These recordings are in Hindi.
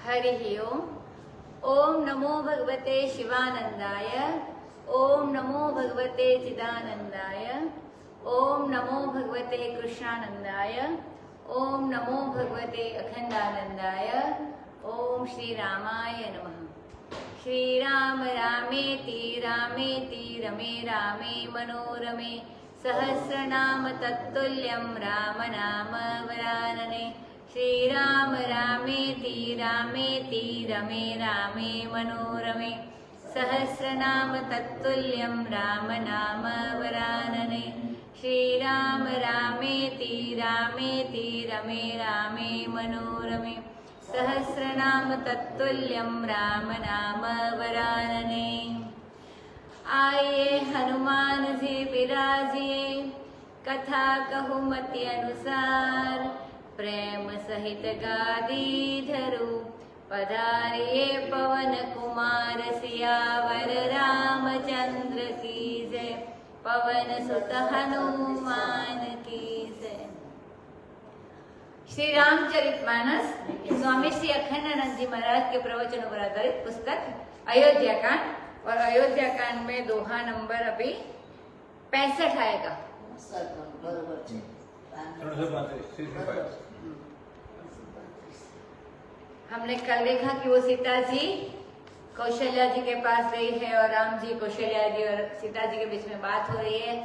हरिः ओम्। ओम नमो भगवते शिवानंदाय। ओम नमो भगवते चिदानंदाय। ओम नमो भगवते कृष्णानंदाय। ओम नमो भगवते अखंडानंदाय। ओम श्री रामाय नमः। श्रीराम रामेति रामेति रमे रामे मनोरमे सहस्रनाम तत्तुल्यं राम नाम वरानने। श्रीराम रामेति रामेति रमे रामे मनोरमे सहस्रनाम तत्तुल्यं राम नाम वरानने। श्रीराम रामेति रामेति रमे रामे मनोरमे सहस्रनाम तत्तुल्यं राम नाम वरानने। आइए हनुमान जी विराजिए, कथा कहूँ मति अनुसार। प्रेम सहित गादी धरू, पधारिए पवन कुमार सियावर रामचंद्र की जय। पवन सुत हनुमान की जय। श्री रामचरितमानस स्वामी श्री अखंडानंद जी महाराज के प्रवचनों पर आधारित पुस्तक अयोध्या कांड, और अयोध्या कांड में दोहा नंबर अभी 65 आएगा। हमने कल देखा कि वो सीता जी कौशल्या जी के पास गई है और राम जी, कौशल्या जी और सीता जी के बीच में बात हो रही है।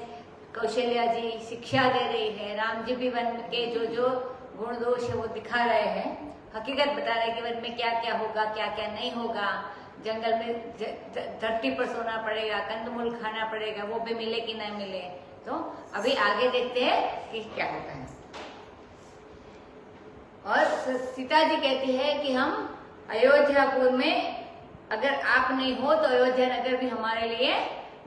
कौशल्या जी शिक्षा दे रही है, राम जी भी वन के जो जो गुण दोष है वो दिखा रहे हैं, हकीकत बता रहे हैं कि वन में क्या क्या होगा, क्या क्या नहीं होगा। जंगल में धरती पर सोना पड़ेगा, कंदमूल खाना पड़ेगा, वो भी मिले कि नहीं मिले। तो अभी आगे देखते हैं कि क्या होता है। और सीता जी कहती है कि हम अयोध्यापुर में अगर आप नहीं हो तो अयोध्या नगर भी हमारे लिए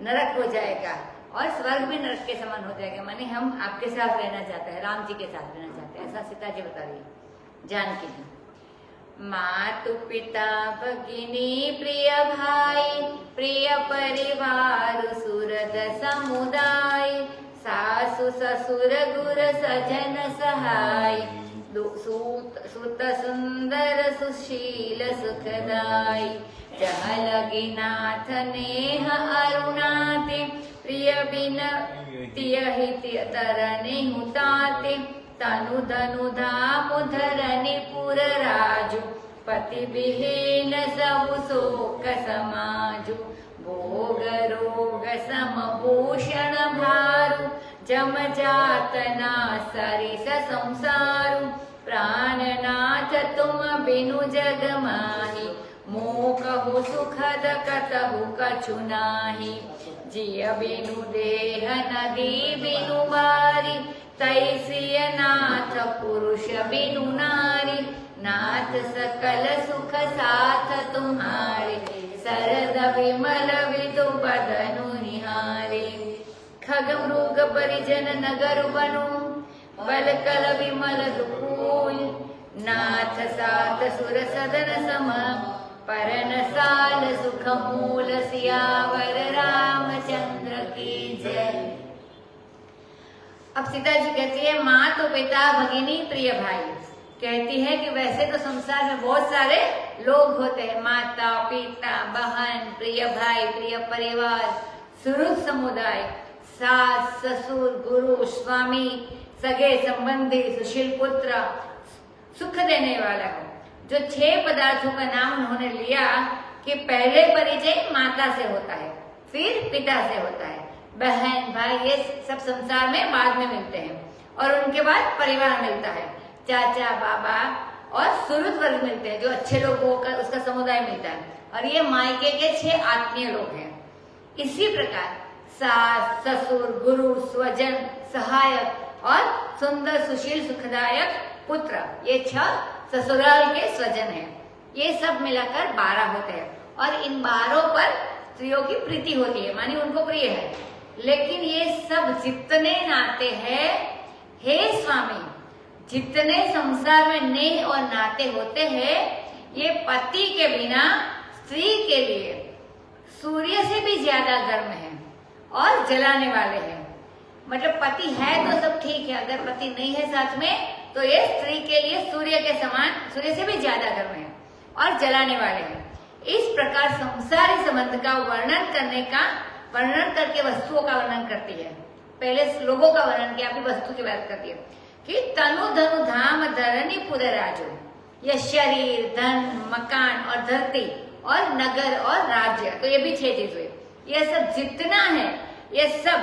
नरक हो जाएगा और स्वर्ग भी नरक के समान हो जाएगा। माने हम आपके साथ रहना चाहते हैं, राम जी के साथ रहना चाहते हैं, ऐसा सीता जी बता रही है। जानकी जी, मातु पिता भगिनी प्रिय भाई, प्रिय परिवार सुरद समुदाय, सासु ससुर गुर सजन सहाय, सुत सुंदर सुशील सुखदाई, जह लगी नाथ नेह अरुणाते, प्रिय बिन तियहि तरने हुताते, तनु धनु धामु धरनि पुर राजु, पति विहीन सबु शोक समाजु, भोग रोग सम भूषण भारु, जम जातना सरिस संसारु, प्राणनाथ तुम बिनु जग माही, मोकहु सुखद कतहु कछु नाही, जिय बिनु देह नदी बिनु बारी, तैसिय नाथ पुरुष बिनु नारी, नाथ सकल सुख साथ तुम्हारे, सरद विमल विदु बदनु निहारे, खग मृग परिजन नगर बनु, बल कल विमल दुकूल, नाथ साथ सुर सदन सम, परन साल सुख मूल, सियावर रामचंद्र की जय। अब सीता जी कहती है माँ तो पिता भगिनी प्रिय भाई। कहती है कि वैसे तो संसार में बहुत सारे लोग होते हैं, माता पिता बहन प्रिय भाई प्रिय परिवार सुहृद समुदाय, सास ससुर गुरु स्वामी सगे संबंधी सुशील पुत्र, सुख देने वाला हो। जो 6 पदार्थों का नाम उन्होंने लिया कि पहले परिचय माता से होता है, फिर पिता से होता है, बहन भाई ये सब संसार में बाद में मिलते हैं, और उनके बाद परिवार मिलता है, चाचा बाबा और सुहृद वर्ग मिलते हैं, जो अच्छे लोग होकर उसका समुदाय मिलता है, और ये मायके के 6 आत्मीय लोग हैं। इसी प्रकार सास ससुर गुरु स्वजन सहायक और सुंदर सुशील सुखदायक पुत्र, ये 6 ससुराल के स्वजन हैं। ये सब मिलाकर 12 होते हैं, और इन 12 पर स्त्रियों की प्रीति होती है, मानी उनको प्रिय है। लेकिन ये सब जितने नाते हैं, हे स्वामी, जितने संसार में नेह और नाते होते हैं, ये पति के बिना स्त्री के लिए सूर्य से भी ज्यादा गर्म है और जलाने वाले हैं। मतलब पति है तो सब ठीक है, अगर पति नहीं है साथ में तो ये स्त्री के लिए सूर्य के समान, सूर्य से भी ज्यादा गर्म है। और जलाने वाले हैं। इस प्रकार संसारी संबंध का वर्णन करके वस्तुओं का वर्णन करती है। पहले लोगों का वर्णन किया, अभी वस्तु की बात करती है कि तनु धनु धाम धरणी पुरराजो, यह शरीर, धन, मकान और धरती और नगर और राज्य, तो ये भी 6 चीज हुई। यह सब जितना है ये सब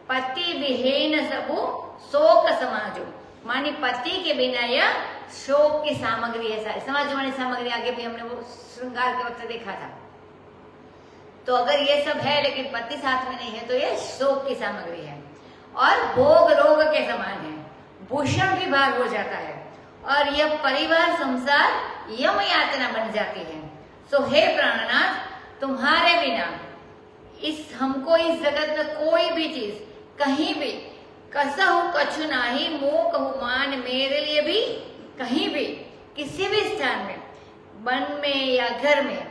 पति विहीन सबु शोक समाजो, मानी पति के बिना यह शोक की सामग्री है। सारी समाज मानी सामग्री, आगे भी हमने वो श्रृंगार के वक्त देखा था। तो अगर ये सब है लेकिन पति साथ में नहीं है तो ये शोक की सामग्री है और भोग रोग के समान है, भूषण भी भार हो जाता है और यह परिवार संसार यम यातना बन जाती है। सो हे प्राणनाथ, तुम्हारे बिना हमको इस जगत में कोई भी चीज कहीं भी कसहु कछु नाही, मोह कहु मान, मेरे लिए भी कहीं भी किसी भी स्थान में, वन में या घर में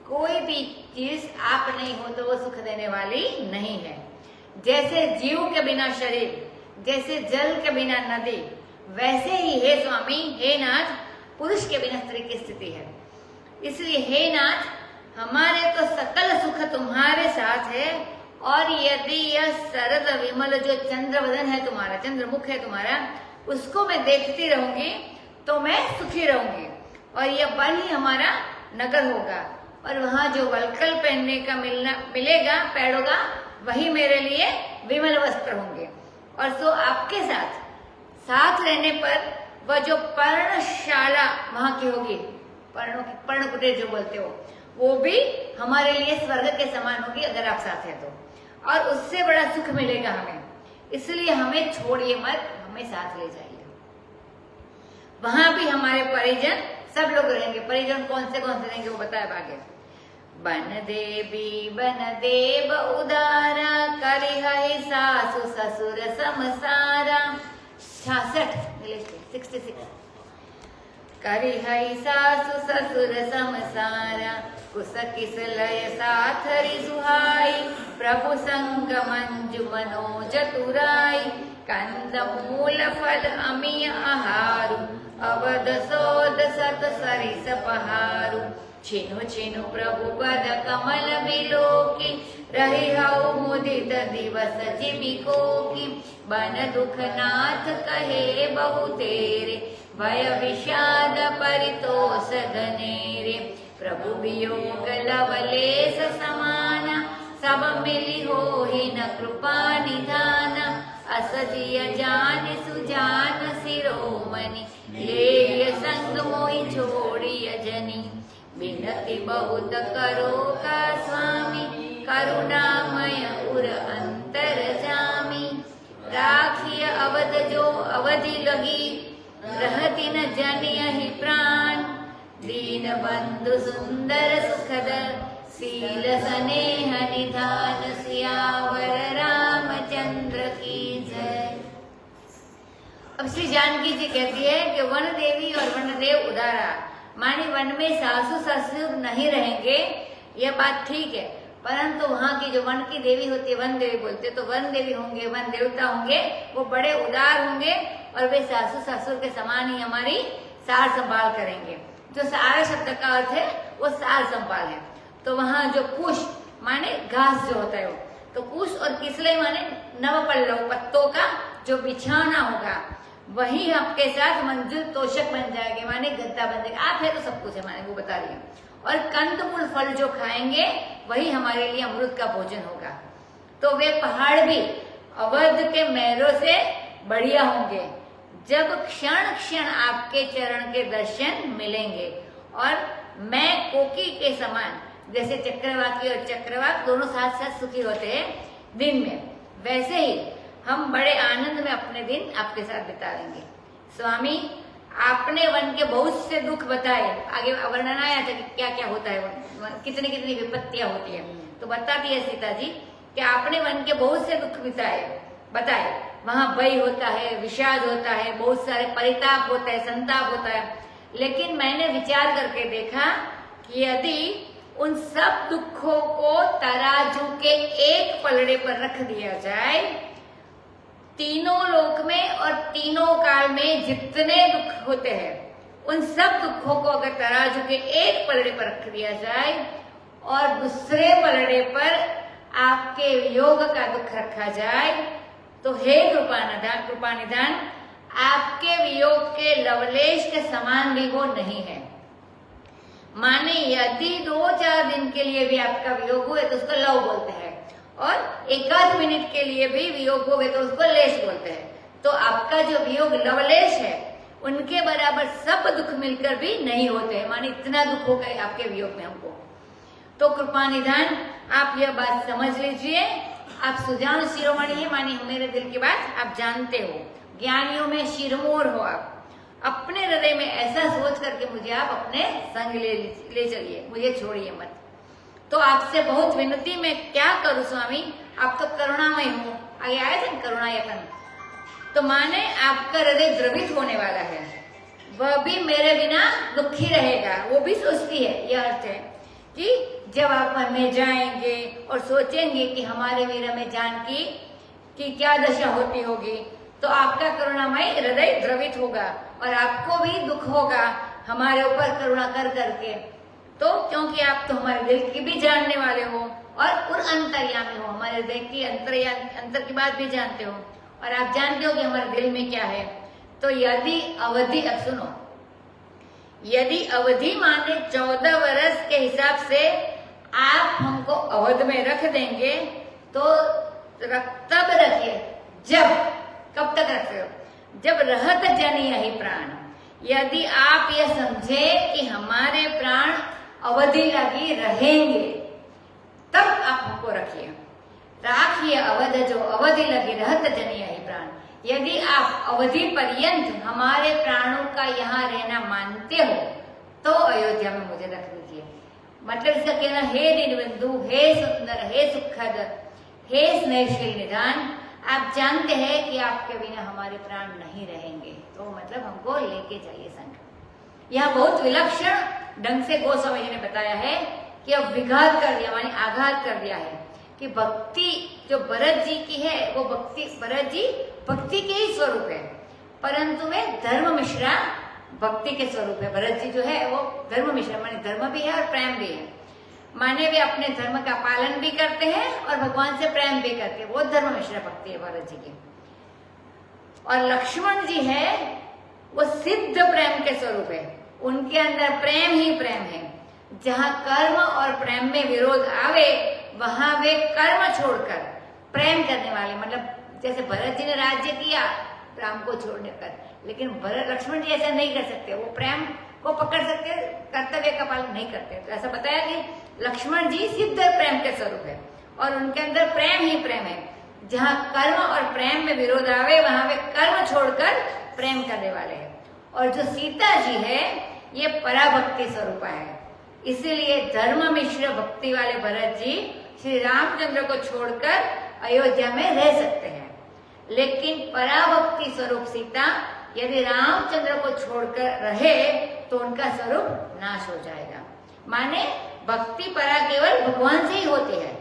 कोई भी चीज आप नहीं हो तो वो सुख देने वाली नहीं है। जैसे जीव के बिना शरीर, जैसे जल के बिना नदी, वैसे ही हे स्वामी, हे नाथ, पुरुष के बिना स्त्री की स्थिति है। इसलिए हे नाथ, हमारे तो सकल सुख तुम्हारे साथ है और यदि यह सरद विमल जो चंद्रवदन है तुम्हारा, चंद्रमुख है तुम्हारा, उसको मैं देखती रहूंगी तो मैं सुखी रहूंगी और यह वन ही हमारा नगर होगा और वहां जो वलकल पहनने का मिलेगा पैड़ों का, वही मेरे लिए विमल वस्त्र होंगे। और सो आपके साथ रहने पर वह जो पर्णशाला वहां की होगी, पर्ण कुटीर जो बोलते हो, वो भी हमारे लिए स्वर्ग के समान होगी अगर आप साथ हैं तो, और उससे बड़ा सुख मिलेगा हमें। इसलिए हमें छोड़िए मत, हमें साथ ले जाइए। वहां भी हमारे परिजन सब लोग रहेंगे। परिजन कौन से रहेंगे वो बताए आगे। बन देव उदारा, करिहै सासु ससुर समसारा। 66 करिहै सासु ससुर समसारा, कुस किस लय साथरि सुहाई, प्रभु संग मंजु मनोज तुराई, कंद मूल फल अमिय आहारु, अवध सोद सत सरिस पहारु, छिनु छिनु प्रभु पद कमल बिलोकी, रही हऊ मुदित दिवस जिमिको की, बन दुख नाथ कहे बहु तेरे, भय विषाद परितोष घनेरे, प्रभु वियोग लवलेश समाना, सब मिली हो ही न कृपा निधान, असजिय जान सुजान शिरोमणि, ले संग मोहि छोड़िय जनी, बिनती बहुत करो का स्वामी, करुणामय उर अंतर जामी, राखिय अवध जो अवधि लगी, रहती न जनियहि प्राण, दीन बंधु सुंदर सुखद, सील स्नेह निधान, सियावर रामचंद्र की जय। अब श्री जानकी जी कहती है कि वन देवी और वन देव उदारा, माने वन में सासू ससुर नहीं रहेंगे, यह बात ठीक है, परंतु वहाँ की जो वन की देवी होती है, वन देवी बोलते, तो वन देवी होंगे, वन देवता होंगे, वो बड़े उदार होंगे और वे सासू ससुर के समान ही हमारी सार संभाल करेंगे। जो सारा शब्द का अर्थ है वो सार संभाल है। तो वहाँ जो कुश माने घास जो होता है वो, तो कुश और किसले माने नवपल्लव पत्तों का जो बिछाना होगा, वही आपके साथ मंजुल तोषक बन जाएंगे, माने गद्दा बन जाएगा। आप है तो सब कुछ है, माने वो बता रही है। और कंदमूल फल जो खाएंगे वही हमारे लिए अमृत का भोजन होगा। तो वे पहाड़ भी अवध के महलों से बढ़िया होंगे, जब क्षण क्षण आपके चरण के दर्शन मिलेंगे। और मैं कोकी के समान, जैसे चक्रवाकी और चक्रवाक दोनों साथ साथ सुखी होते हैं दिन में, वैसे ही हम बड़े आनंद में अपने दिन आपके साथ बिताएंगे। स्वामी, आपने वन के बहुत से दुख बताए, आगे वर्णन आया था कि क्या क्या होता है, कितनी कितनी विपत्तियां होती है। तो बताती है सीता जी कि आपने वन के बहुत से दुख बताए। वहां भय होता है, विषाद होता है, बहुत सारे परिताप होता है, संताप होता है। लेकिन मैंने विचार करके देखा कि यदि उन सब दुखों को तराजू के एक पलड़े पर रख दिया जाए, तीनों लोक में और तीनों काल में जितने दुख होते हैं उन सब दुखों को अगर तराजू के एक पलड़े पर रख दिया जाए और दूसरे पलड़े पर आपके वियोग का दुख रखा जाए, तो हे कृपानिधान, आपके वियोग के लवलेश के समान भी वो नहीं है। माने यदि 2-4 दिन के लिए भी आपका वियोग हुए तो उसको लव बोलते हैं, और 1-8 मिनट के लिए भी वियोग हो गए तो उसको लेश बोलते हैं। तो आपका जो वियोग लवलेश है, उनके बराबर सब दुख मिलकर भी नहीं होते हैं। माने इतना दुख हो गए आपके वियोग में हमको। तो कृपा निधान, आप यह बात समझ लीजिए। आप सुजान शिरोमणि है, माने मेरे दिल की बात आप जानते हो, ज्ञानियों में शिरोमोर हो। आप अपने हृदय में ऐसा सोच करके मुझे आप अपने संग ले चलिए, मुझे छोड़िए मत। तो आपसे बहुत विनती, मैं क्या करूं स्वामी, आप तो करुणामय हो। आगे आए थे करुणा यतन, तो माने आपका हृदय द्रवित होने वाला है, वह भी मेरे बिना दुखी रहेगा, वो भी सोचती है। यह अर्थ है कि जब आप मन में जाएंगे और सोचेंगे कि हमारे वीर में जानकी की क्या दशा होती होगी, तो आपका करुणामय हृदय द्रवित होगा और आपको भी दुख होगा हमारे ऊपर करुणा कर करके। तो क्योंकि आप तो हमारे दिल की भी जानने वाले हो और अंतर्यामी हो, हमारे दिल की अंतर की बात भी जानते हो, और आप जानते हो कि हमारे दिल में क्या है। तो यदि अवधि, अब सुनो, यदि अवधि माने 14 वर्ष के हिसाब से आप हमको अवध में रख देंगे, तो तब रखिए, जब, कब तक रखते हो, जब रहत जनी यही प्राण। यदि आप यह समझे कि हमारे प्राण अवधि लगी रहेंगे, तब आप हमको रखिए। राखिए अवध जो अवधि लगी रहत जनी यही प्राण। यदि आप अवधि पर्यंत हमारे प्राणों का यहाँ रहना मानते हो, तो अयोध्या में मुझे रख दीजिए। मतलब इसका कहना, हे दीनबंधु, हे सुंदर, हे सुखद, हे स्नेहशील निधान, आप जानते हैं कि आपके बिना हमारे प्राण नहीं रहेंगे, तो मतलब हमको लेके जाइए संग। यह बहुत विलक्षण ढंग से गोस्वामी जी ने बताया है कि अब विघात कर दिया, माने आघात कर दिया है कि भक्ति जो भरत जी की है, वो भक्ति, भरत जी भक्ति के ही स्वरूप है, परंतु वे धर्म मिश्रा भक्ति के स्वरूप है। भरत जी जो है वो धर्म मिश्रा, माने धर्म भी है और प्रेम भी है। माने वे अपने धर्म का पालन भी करते हैं और भगवान से प्रेम भी करते हैं, वो धर्म मिश्रा भक्ति है भरत जी की। और लक्ष्मण जी है वो सिद्ध प्रेम के स्वरूप है, उनके अंदर प्रेम ही प्रेम है। जहाँ कर्म और प्रेम में विरोध आवे, वहां वे कर्म छोड़कर प्रेम करने वाले, मतलब जैसे भरत जी ने राज्य किया राम को छोड़ने कर, लेकिन भरत लक्ष्मण जी ऐसा नहीं कर सकते, वो प्रेम को पकड़ सकते, कर्तव्य का पालन नहीं करते। तो ऐसा बताया कि लक्ष्मण जी सिद्ध प्रेम के स्वरूप है और उनके अंदर प्रेम ही प्रेम है। जहाँ कर्म और प्रेम में विरोध आवे, वहां वे कर्म छोड़कर प्रेम करने वाले हैं। और जो सीता जी है, ये पराभक्ति स्वरूपा है, इसीलिए धर्म मिश्र भक्ति वाले भरत जी श्री रामचंद्र को छोड़कर अयोध्या में रह सकते हैं। लेकिन पराभक्ति स्वरूप सीता यदि रामचंद्र को छोड़कर रहे, तो उनका स्वरूप नाश हो जाएगा। माने भक्ति परा केवल भगवान से ही होती है,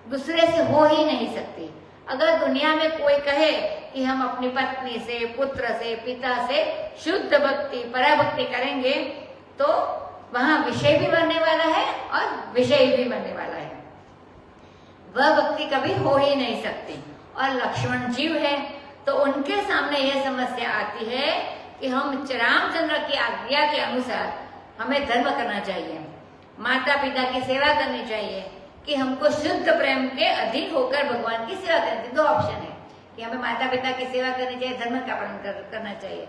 दूसरे से हो ही नहीं सकती। अगर दुनिया में कोई कहे कि हम अपनी पत्नी से, पुत्र से, पिता से शुद्ध भक्ति, पराभक्ति करेंगे, तो वहां विषय भी बनने वाला है और विषय भी बनने वाला है, वह भक्ति कभी हो ही नहीं सकती। और लक्ष्मण जीव है, तो उनके सामने यह समस्या आती है कि हम रामचंद्र की आज्ञा के अनुसार हमें धर्म करना चाहिए, माता पिता की सेवा करनी चाहिए, कि हमको शुद्ध प्रेम के अधीन होकर भगवान की सेवा करनी चाहिए। 2 ऑप्शन है कि हमें माता पिता की सेवा करनी चाहिए, धर्म का पालन करना चाहिए,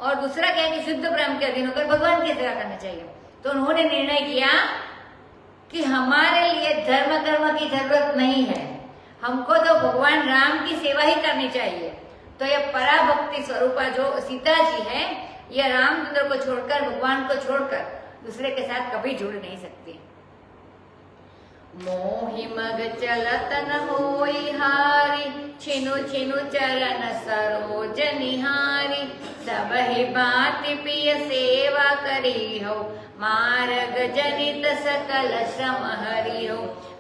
और दूसरा क्या है कि शुद्ध प्रेम के अधीन होकर भगवान की सेवा करना चाहिए। तो उन्होंने निर्णय किया कि हमारे लिए धर्म कर्म की जरूरत नहीं है, हमको तो भगवान राम की सेवा ही करनी चाहिए। तो यह पराभक्ति स्वरूपा जो सीता जी है, यह रामचंद्र को छोड़कर, भगवान को छोड़कर दूसरे के साथ कभी जुड़ नहीं सकती। मोहि मग चलत न होई हारी, छिनु छिनु चरण सरोज निहारी, सब ही बाति पिय सेवा करी हो, मार्ग जनित सकल श्रम हरि हो,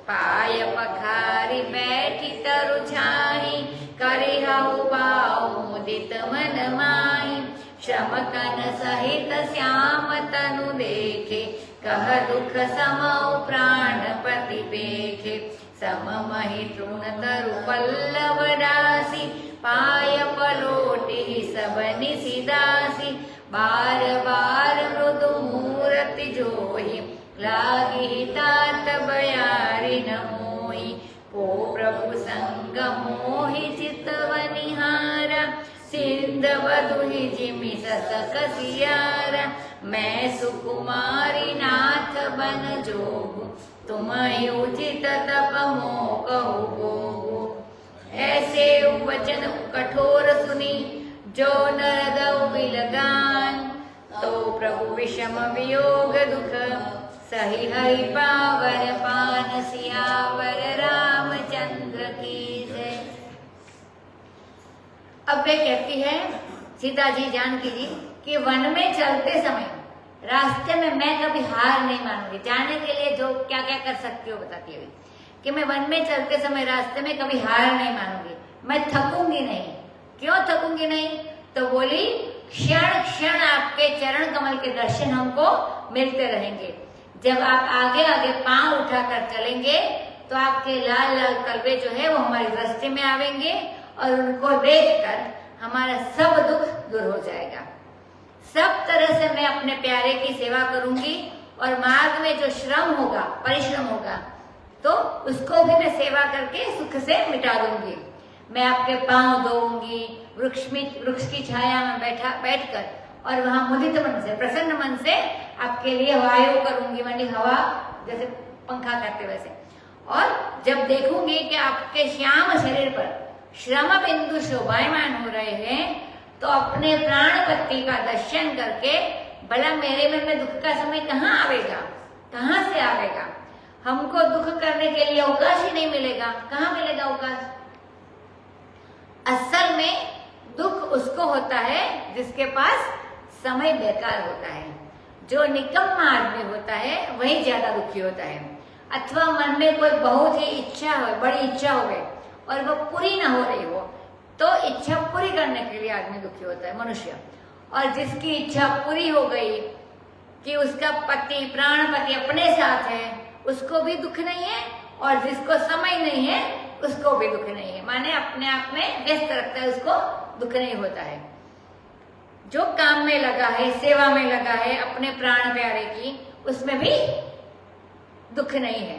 पाय पखारी बैठी तरु छाही, करिहु बाऊ मुदित चित मन माही। श्रम कन सहित श्याम तनु देखे, कह दुख समौ प्राणपति पेखे। सम महि तृण तरु पल्लव राशि, पाय पलोटि सब निशिदासी। बार बार मृदु मूरति जोहि, लागी तात बयारि न मोहि। को प्रभु संग मोहि चितवनिहारा, सिंधव दुहि जिमि ससक सियारा। मैं सुकुमारी नाथ बन जोगु, तुम उचित तप मोह कहु गोगु। ऐसे वचन कठोर सुनी, जो नरदउ बिलगान। तो प्रभु विषम वियोग दुख, सही हरि पावर पान। सियावर रामचंद्र की जय। अब वे कहती है सीता जी जानकी जी कि वन में चलते समय रास्ते में मैं कभी हार नहीं मानूंगी। जाने के लिए जो क्या क्या कर सकती हो बताती है कि मैं वन में चलते समय रास्ते में कभी हार नहीं मानूंगी, मैं थकूंगी नहीं। क्यों थकूंगी नहीं? तो बोली क्षण क्षण आपके चरण कमल के दर्शन हमको मिलते रहेंगे। जब आप आगे आगे पांव उठाकर चलेंगे तो आपके लाल लाल कलवे जो है वो हमारी दृष्टि में आवेंगे और उनको देखकर हमारा सब दुख दूर हो जाएगा। सब तरह से मैं अपने प्यारे की सेवा करूंगी और मार्ग में जो श्रम होगा, परिश्रम होगा, तो उसको भी मैं सेवा करके सुख से मिटा दूंगी। मैं आपके पांव धोऊंगी, वृक्ष की छाया में बैठकर और वहां मुदित मन से, प्रसन्न मन से आपके लिए वायु करूंगी, मानी हवा जैसे पंखा करते वैसे। और जब देखूंगी कि आपके श्याम शरीर पर श्रम बिंदु शोभायमान हो रहे हैं, तो अपने प्राणपति का दर्शन करके भला मेरे मन में दुख का समय कहाँ आवेगा, कहाँ से आवेगा? हमको दुख करने के लिए अवकाश ही नहीं मिलेगा। कहाँ मिलेगा अवकाश? असल में दुख उसको होता है जिसके पास समय बेकार होता है। जो निकम्मा आदमी होता है वही ज्यादा दुखी होता है। अथवा मन में कोई बहुत ही इच्छा हो, बड़ी इच्छा हो गई और वो पूरी ना हो रही हो, तो इच्छा पूरी करने के लिए आदमी दुखी होता है, मनुष्य। और जिसकी इच्छा पूरी हो गई कि उसका पति, प्राणपति अपने साथ है, उसको भी दुख नहीं है, और जिसको समय नहीं है उसको भी दुख नहीं है। माने अपने आप में व्यस्त रखता है, उसको दुख नहीं होता है। जो काम में लगा है, सेवा में लगा है अपने प्राण प्यारे की, उसमें भी दुख नहीं है।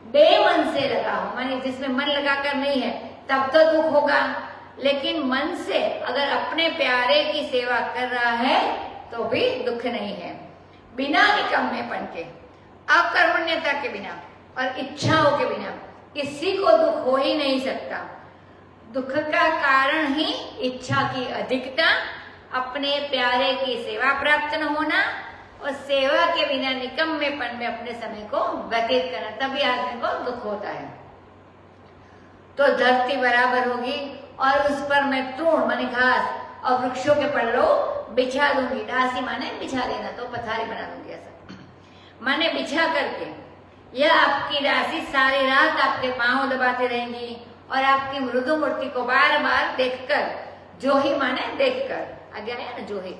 बेमन से लगा हो, माने जिसमें मन लगाकर नहीं है, तब तो दुख होगा। लेकिन मन से अगर अपने प्यारे की सेवा कर रहा है तो भी दुख नहीं है। बिना निकम्मेपन के, अकर्मण्यता के बिना और इच्छाओं के बिना किसी को दुख हो ही नहीं सकता। दुख का कारण ही इच्छा की अधिकता, अपने प्यारे की सेवा प्राप्त न होना और सेवा के बिना निकम्मेपन में अपने समय को व्यतीत करना, तभी आदमी को दुख होता है। तो धरती बराबर होगी और उस पर मैं तृण माने घास और वृक्षों के पल्लव बिछा दूंगी। दासी माने बिछा देना, तो पथारी बना दूंगी। ऐसा माने बिछा करके यह आपकी राशि सारी रात आपके पांव दबाते रहेंगी और आपकी मृदु मूर्ति को बार बार देखकर, जोही माने देखकर, आगे आया ना जोही,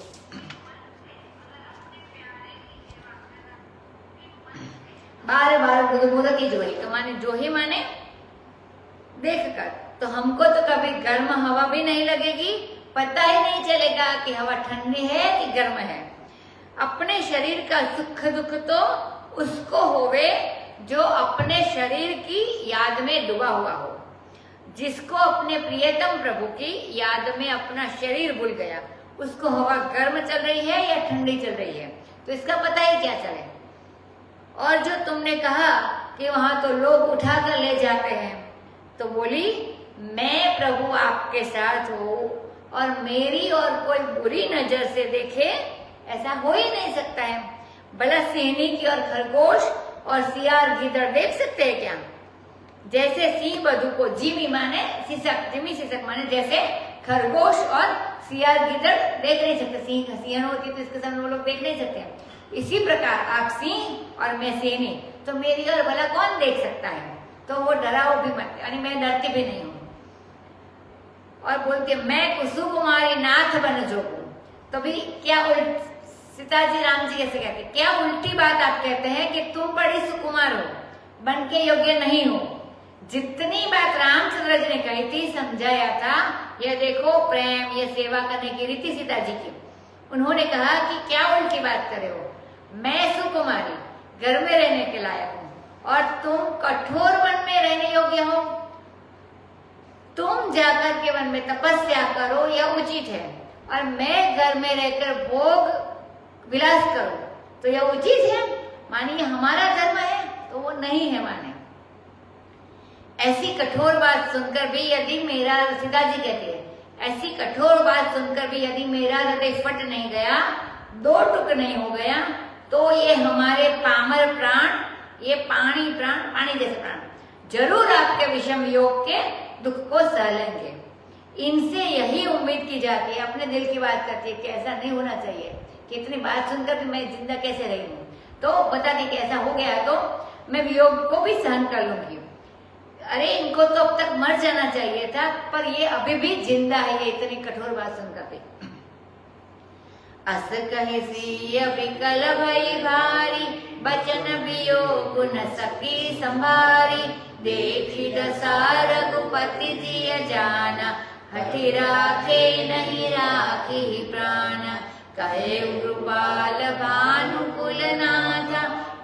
बार बार मृदु मूर्ति जोही, तो माने जोही माने देखकर। तो हमको तो कभी गर्म हवा भी नहीं लगेगी, पता ही नहीं चलेगा कि हवा ठंडी है कि गर्म है। अपने शरीर का सुख दुख तो उसको होवे जो अपने शरीर की याद में डूबा हुआ हो। जिसको अपने प्रियतम प्रभु की याद में अपना शरीर भूल गया, उसको हवा गर्म चल रही है या ठंडी चल रही है, तो इसका पता ही क्या चले। और जो तुमने कहा कि वहां तो लोग उठा कर ले जाते हैं, तो बोली मैं प्रभु आपके साथ हूँ और मेरी और कोई बुरी नजर से देखे, ऐसा हो ही नहीं सकता है। भला सिंहनी की और खरगोश और सियार गीदड़ देख सकते हैं क्या? जैसे सिंह बधु को जिमी माने सिसक, जिमी सिसक माने जैसे खरगोश और सियार गीदड़ देख नहीं सकते। सिंह होती तो इसके सामने वो लोग देख नहीं सकते। इसी प्रकार आप सिंह और मैं सिंहनी, तो मेरी और भला कौन देख सकता है? तो वो डराओ भी मत, यानी मैं डरती भी नहीं हूँ। और बोलती है मैं कुसुकुमारी नाथ बन जोगू। तो भी क्या सीता जी राम जी कैसे कहते हैं, क्या उल्टी बात आप कहते हैं कि तुम बड़ी सुकुमार हो, बन के योग्य नहीं हो। जितनी बात रामचंद्र जी ने कही थी, समझाया था, ये देखो प्रेम, ये सेवा करने की रीति सीता जी की। उन्होंने कहा कि क्या उल्टी बात करे हो, मैं सुकुमारी घर में रहने के लायक हूं और तुम कठोर वन में रहने योग्य हो। तुम जाकर के वन में तपस्या करो यह उचित है, और मैं घर में रहकर भोग विलास करूं तो यह उचित है। मानिए हमारा धर्म है तो वो नहीं है माने। ऐसी कठोर बात सुनकर भी यदि मेरा, सीता जी कहती है, ऐसी कठोर बात सुनकर भी यदि मेरा हृदय फट नहीं गया, दो टुक नहीं हो गया, तो ये हमारे पामर प्राण, ये पानी प्राण, पानी जैसे प्राण जरूर आपके विषम योग के दुख को सह लेंगे। इनसे यही उम्मीद की जाती है, अपने दिल की बात करती है कि ऐसा नहीं होना चाहिए कि इतनी बात सुनकर भी मैं जिंदा कैसे रही हूँ, तो पता नहीं कि ऐसा हो गया तो मैं वियोग को भी सहन कर लूंगी। अरे इनको तो अब तक मर जाना चाहिए था, पर ये अभी भी जिंदा है, ये इतनी कठोर बात सुनकर भी। अस कहे सिय विकल भई भारी, बचन वियोग न सकी संभारी। देखी दशा रघुपति जिय जाना, हठि राखे नहीं राखी प्राण। कहे कृपाल भानुकुल नाथ,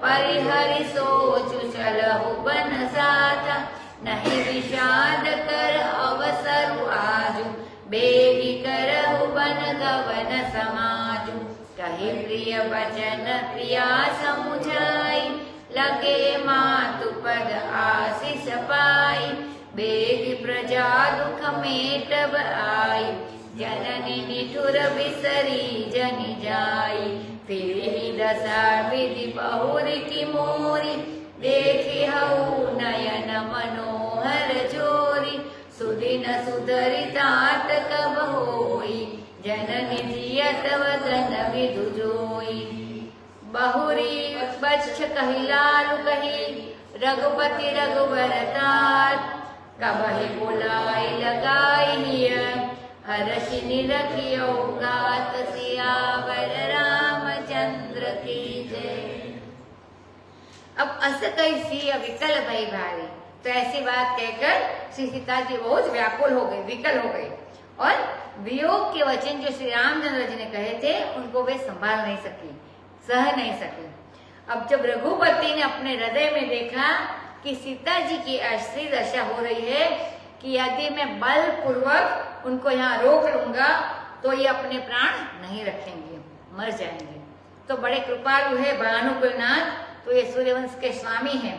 परिहरि सोचु चलहु बन साथ। नहीं विषाद कर अवसरु आजु, बेगी करहु बन गवन समाजु। कही प्रिय वचन प्रिया समुझाई, लगे मातु पद आशीष पाई। बेगी प्रजा दुख मेटब आई, जननी निठुर बिसरी जनि जाई। फिर ही दशा विधि बहुरी की मोरी, देखी हऊ नयन मनोहर जोरी। सुदिन सुधरि तात कब होई, जननी जियत वदन विधु जोई। बहुरी बच्छ कही लालु कही, रघुपति रघुबर तात। कबहि बुलाई लगाई हिय, हर्षि निरखियो गात। सियावर रामचंद्र की जय। अब अस कही सिय विकल भई भारी, तो ऐसी बात कहकर श्री सीता जी बहुत व्याकुल हो गई, विकल हो गई, और वियोग के वचन जो श्री रामचंद्र जी ने कहे थे उनको वे संभाल नहीं सकी, सह नहीं सकी। अब जब रघुपति ने अपने हृदय में देखा कि सीता जी की ऐसी दशा हो रही है कि यदि मैं बल पूर्वक उनको यहाँ रोक लूंगा तो ये अपने प्राण नहीं रखेंगे, मर जाएंगे। तो बड़े कृपालु है भानुकुलनाथ, तो ये सूर्यवंश के स्वामी हैं,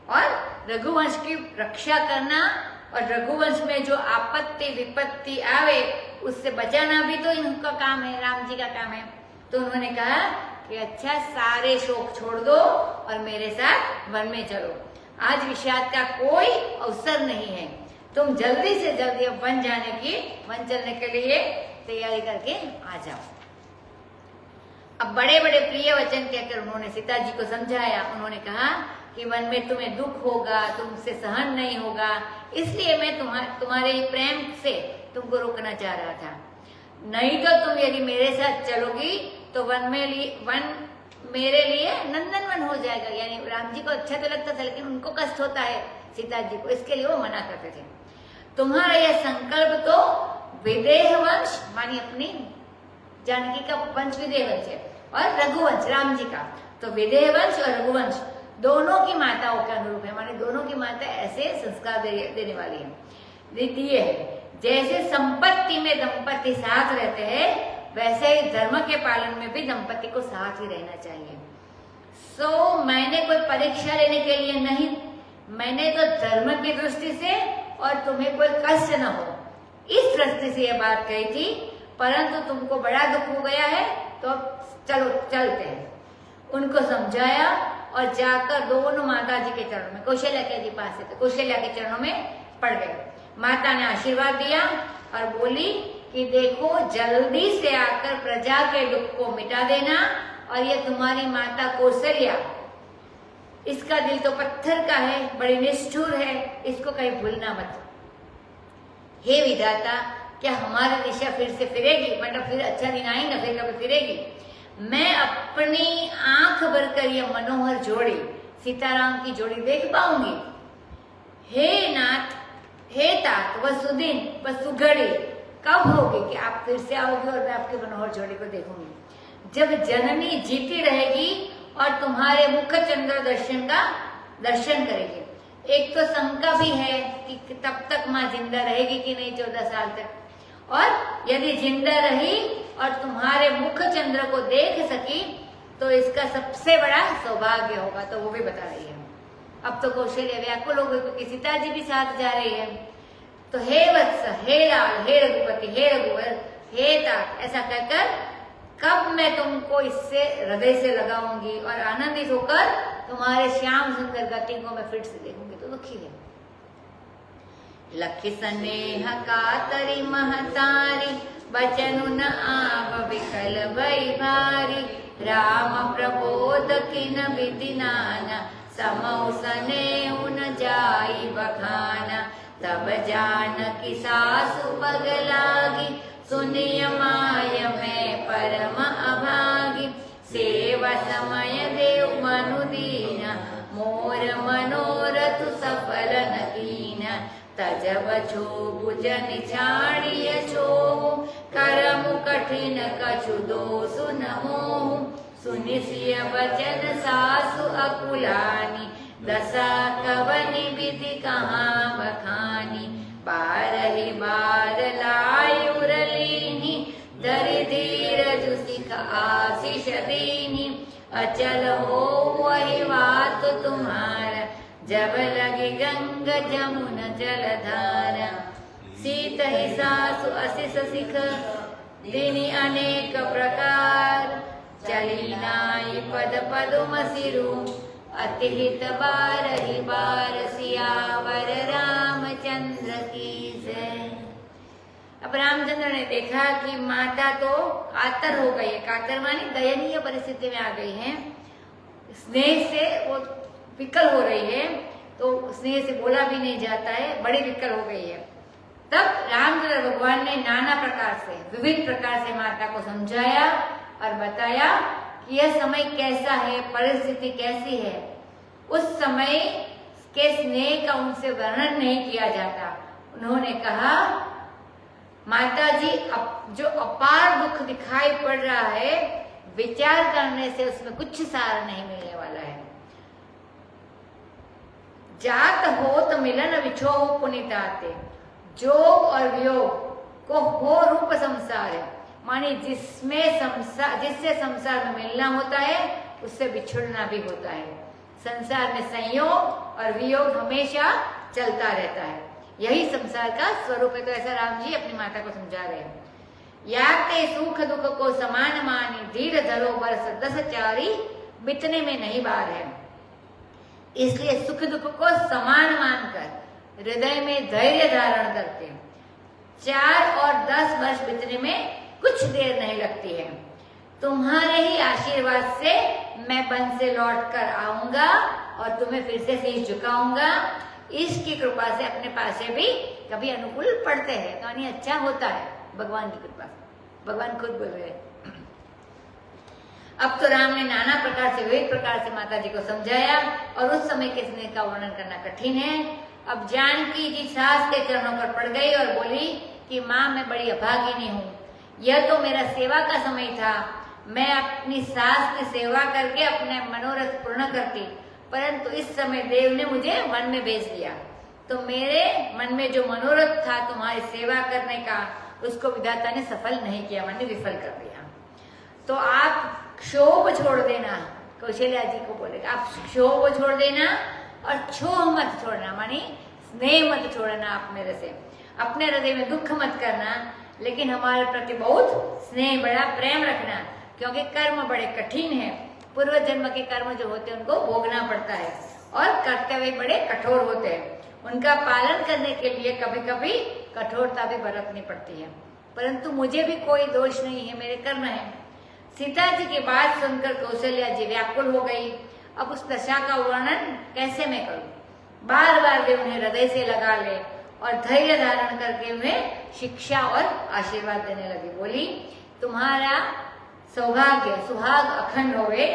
और रघुवंश की रक्षा करना और रघुवंश में जो आपत्ति विपत्ति आवे उससे बचाना भी तो इनका काम है, राम जी का काम है। तो उन्होंने कहा कि अच्छा सारे शोक छोड़ दो और मेरे साथ वन में चलो। आज विषाद का कोई अवसर नहीं है, तुम जल्दी से जल्दी अब वन जाने की, वन चलने के लिए तैयारी करके आ जाओ। अब बड़े बड़े प्रिय वचन कहकर उन्होंने सीता जी को समझाया। उन्होंने कहा कि वन में तुम्हें दुख होगा, तुमसे सहन नहीं होगा, इसलिए मैं तुम्हारे प्रेम से तुमको रोकना चाह रहा था। नहीं तो तुम यदि मेरे साथ चलोगी तो वन मेरे लिए नंदनवन हो जाएगा। यानी राम जी को अच्छा तो लगता था, लेकिन उनको कष्ट होता है सीता जी को, इसके लिए वो मना करते थे। तुम्हारा यह संकल्प तो विदेह वंश, मानी अपनी जानकी का वंश विदेह वंश है, और रघुवंश राम जी का, तो विदेह वंश और रघुवंश दोनों की माताओं के अनुरूप है। मानी दोनों की माता ऐसे संस्कार देने वाली है, दिए है। जैसे संपत्ति में दंपति साथ रहते हैं, वैसे ही धर्म के पालन में भी दंपति को साथ ही रहना चाहिए। मैंने कोई परीक्षा लेने के लिए नहीं, मैंने तो धर्म की दृष्टि से और तुम्हें कोई कष्ट न हो इस दृष्टि से यह बात कही थी। परंतु तुमको बड़ा दुख हो गया है तो चलो चलते हैं। उनको समझाया और जाकर दोनों माता जी के चरणों में, कौशल्या के जी पास से, कौशल्या के चरणों में पड़ गए। माता ने आशीर्वाद दिया और बोली कि देखो जल्दी से आकर प्रजा के दुख को मिटा देना, और ये तुम्हारी माता कौशल्या, इसका दिल तो पत्थर का है, बड़ी निष्ठुर है, इसको कहीं भूलना मत। हे विधाता, क्या हमारी दिशा फिर से फिरेगी, मतलब फिर अच्छा दिन आएगा, फिर कभी फिरेगी। मैं अपनी आंख भरकर ये मनोहर जोड़ी, सीताराम की जोड़ी देख पाऊंगी? हे नाथ, हे तात, वह सुदिन, वह सुघड़ी कब होगी कि आप फिर से आओगे और मैं आपके मनोहर जोड़ी को देखूंगी? जब जननी जीती रहेगी और तुम्हारे मुख चंद्र दर्शन का दर्शन करेगी। एक तो शंका भी है कि तब तक माँ जिंदा रहेगी कि नहीं 14 साल तक, और यदि जिंदा रही और तुम्हारे मुख चंद्र को देख सकी तो इसका सबसे बड़ा सौभाग्य होगा। तो वो भी बता रही है। अब तो कौशल्या व्याकुल हो गई क्योंकि सीता जी भी साथ जा रही है। तो हे वत्स, हे लाल, हे रघुपति, हे रघुवर, हे तात, ऐसा कहकर कब मैं तुमको इससे हृदय से लगाऊंगी और आनंदित होकर तुम्हारे श्याम सुंदर गति को मैं फिर से देखूंगी। तो दुखी है। लखि स्नेह कातरि महतारी, बचनु न आव विकल भई भारी। राम प्रबोध किन विधि नाना, समौ स्नेहु न जाई बखाना। तब जानकी सासु पग लागी, सुनिय माय मैं परम अभागी। सेवा समय देव मनु दीना, मोर मनोरथ सफल न कीना। तजब छो भुज निछाड़िय छोहु, करम कठिन कछु दोषु न मोहु। सुनि सिय वचन सासु अकुलानी, दशा कवनि विधि कहाँ बखानी। बारहि बार लायुर लीनी, धरि धीरज सिख आशीष दीनी। अचल हो वही बात तुम्हारा, जब लगी गंग जमुन जलधारा। सीत ही सासु असिस सिख, दीनी अनेक प्रकार। चली नाई पद पदुम सिरु, अतिहित बारहि बार। सियावर रामचंद्र की जय। अब रामचंद्र ने देखा कि माता तो कातर हो गई है। कातर मानी दयनीय परिस्थिति में आ गई है। स्नेह से वो विकल हो रही है, तो स्नेह से बोला भी नहीं जाता है, बड़ी विकल हो गई है। तब रामचंद्र भगवान ने नाना प्रकार से, विभिन्न प्रकार से माता को समझाया और बताया कि यह समय कैसा है, परिस्थिति कैसी है। उस समय के स्नेह का उनसे वर्णन नहीं किया जाता। उन्होंने कहा, माता जी, जो अपार दुख दिखाई पड़ रहा है, विचार करने से उसमें कुछ सार नहीं मिलने वाला है। जात होत मिलन विछोह पुनिताते, जोग और वियोग को हो रूप संसार है। मानी जिससे संसार में मिलना होता है, उससे बिछुड़ना भी होता है। संसार में संयोग और वियोग हमेशा चलता रहता है। यही संसार का स्वरूप है। तो ऐसा राम जी अपनी माता को समझा रहे हैं। याते सुख दुख को समान मानी, धीर धरो बरस 10 चारी, बितने में नहीं बार है। इसलिए सुख दुख को समान मानकर हृदय में धैर्य धारण करते हैं। 4 और 10 वर्ष बीतने में कुछ देर नहीं लगती है। तुम्हारे ही आशीर्वाद से मैं वन से लौट कर आऊंगा और तुम्हें फिर से शीश झुकाऊंगा। इसकी कृपा से अपने पास से भी कभी अनुकूल पड़ते हैं, कहानी अच्छा होता है भगवान की कृपा से। भगवान खुद बोल रहे हैं। अब तो राम ने नाना प्रकार से, विविध प्रकार से माता जी को समझाया और उस समय के स्नेह का वर्णन करना कठिन है। अब जानकी जी सास के चरणों पर पड़ गई और बोली कि माँ, मैं बड़ी अभागिनी हूँ। यह तो मेरा सेवा का समय था। मैं अपनी सास की सेवा करके अपने मनोरथ पूर्ण करती, परंतु इस समय देव ने मुझे वन में भेज दिया। तो मेरे मन में जो मनोरथ था तुम्हारी सेवा करने का, उसको विधाता ने सफल नहीं किया, मैंने विफल कर दिया। तो आप क्षोभ छोड़ देना, कौशल्या जी को बोलेगा, आप क्षोभ छोड़ देना और क्षोभ मत छोड़ना, मानी स्नेह मत छोड़ना आप मेरे से। अपने हृदय में दुख मत करना, लेकिन हमारे प्रति बहुत स्नेह, बड़ा प्रेम रखना, क्योंकि कर्म बड़े कठिन है। पूर्व जन्म के कर्म जो होते हैं उनको भोगना पड़ता है और कर्तव्य बड़े कठोर होते हैं। उनका पालन करने के लिए कभी कभी कठोरता भी बरतनी पड़ती है, परंतु मुझे भी कोई दोष नहीं है, मेरे कर्म है। सीता जी की बात सुनकर कौशल्या जी व्याकुल हो गई। अब उस दशा का वर्णन कैसे मैं करूं? बार बार वे उन्हें हृदय से लगा ले और धैर्य धारण करके उन्हें शिक्षा और आशीर्वाद देने लगी। बोली, तुम्हारा सौभाग्य सुहाग अखंड होवे,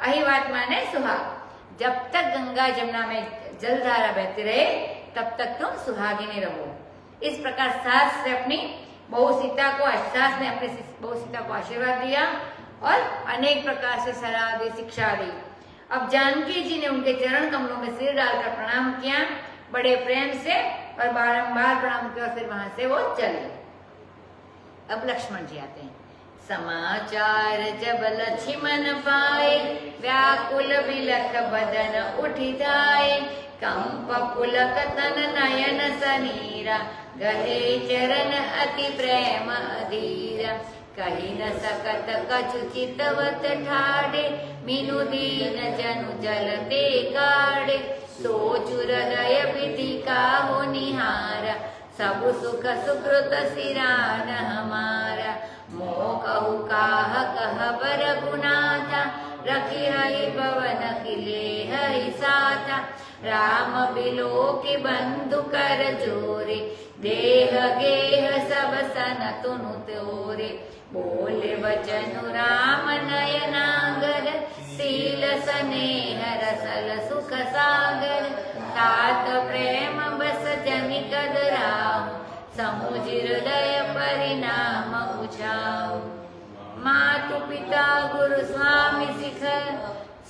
अहिवात माने सुहाग। जब तक गंगा जमुना में जलधारा बहती रहे तब तक तुम सुहागिनी रहो। इस प्रकार सास से अपनी बहू सीता को सास ने अपनी बहू सीता को आशीर्वाद दिया और अनेक प्रकार से सलाह दी, शिक्षा दी। अब जानकी जी ने उनके चरण कमलों में सिर डालकर प्रणाम किया बड़े प्रेम से और बारंबार प्रणाम किया और फिर वहां से वो चले। अब लक्ष्मण जी आते हैं। समाचार जब लक्ष्मण पाए, व्याकुल बिलख बदन उठि जाए। कंप पुलक तन नयन सनीरा, गहे चरण अति प्रेम अधीर। कही न सकत कछु चितवत ठाड़े, मीनु दीन जनु जल ते काढ़े। सोचु हृदय विधि काहू निहारा, सब सुख सुकृत सिरान हमारा। मोह कहु काह कहबर गुनाथा, रखी हरि भवन खिले हरि साथा। राम बिलो के बंधु कर जोरे, देह गेह सब सन तुनु तोरे। बोले वचनु राम नयनागर, सील स्नेह रसल सुख सागर। तात प्रेम बस जनि कद राम, समुझ हृदय परिणाम उछाऊ। मातु पिता गुरु स्वामी सिख,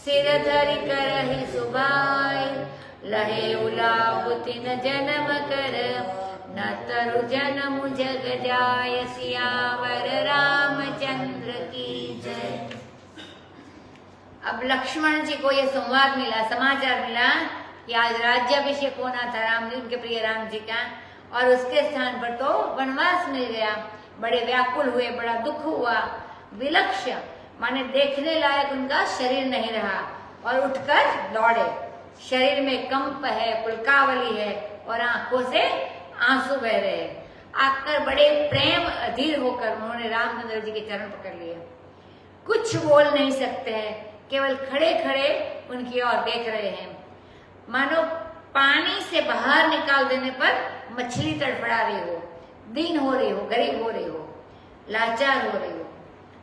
सिर धरि करहि सुभाय। लहे उलाबुति न जन्म कर, न तरु जन्म जग जाय। सियावर रामचंद्र की जय। अब लक्ष्मण जी को ये संवाद मिला, समाचार मिला कि आज राज्याभिषेक होना था राम जी, उनके प्रिय राम जी का, और उसके स्थान पर तो वनवास मिल गया। बड़े व्याकुल हुए, बड़ा दुख हुआ। विलक्ष माने देखने लायक उनका शरीर नहीं रहा और उठकर दौड़े। शरीर में कंप है, पुलकावली है और आंखों से आंसू बह रहे हैं। आकर बड़े प्रेम अधीर होकर उन्होंने रामचंद्र जी के चरण पकड़ लिए। कुछ बोल नहीं सकते हैं, केवल खड़े खड़े उनकी ओर देख रहे हैं। मानो पानी से बाहर निकाल देने पर मछली तड़फड़ा रही हो, दीन हो रही हो, गरीब हो रही हो, लाचार हो रही हो।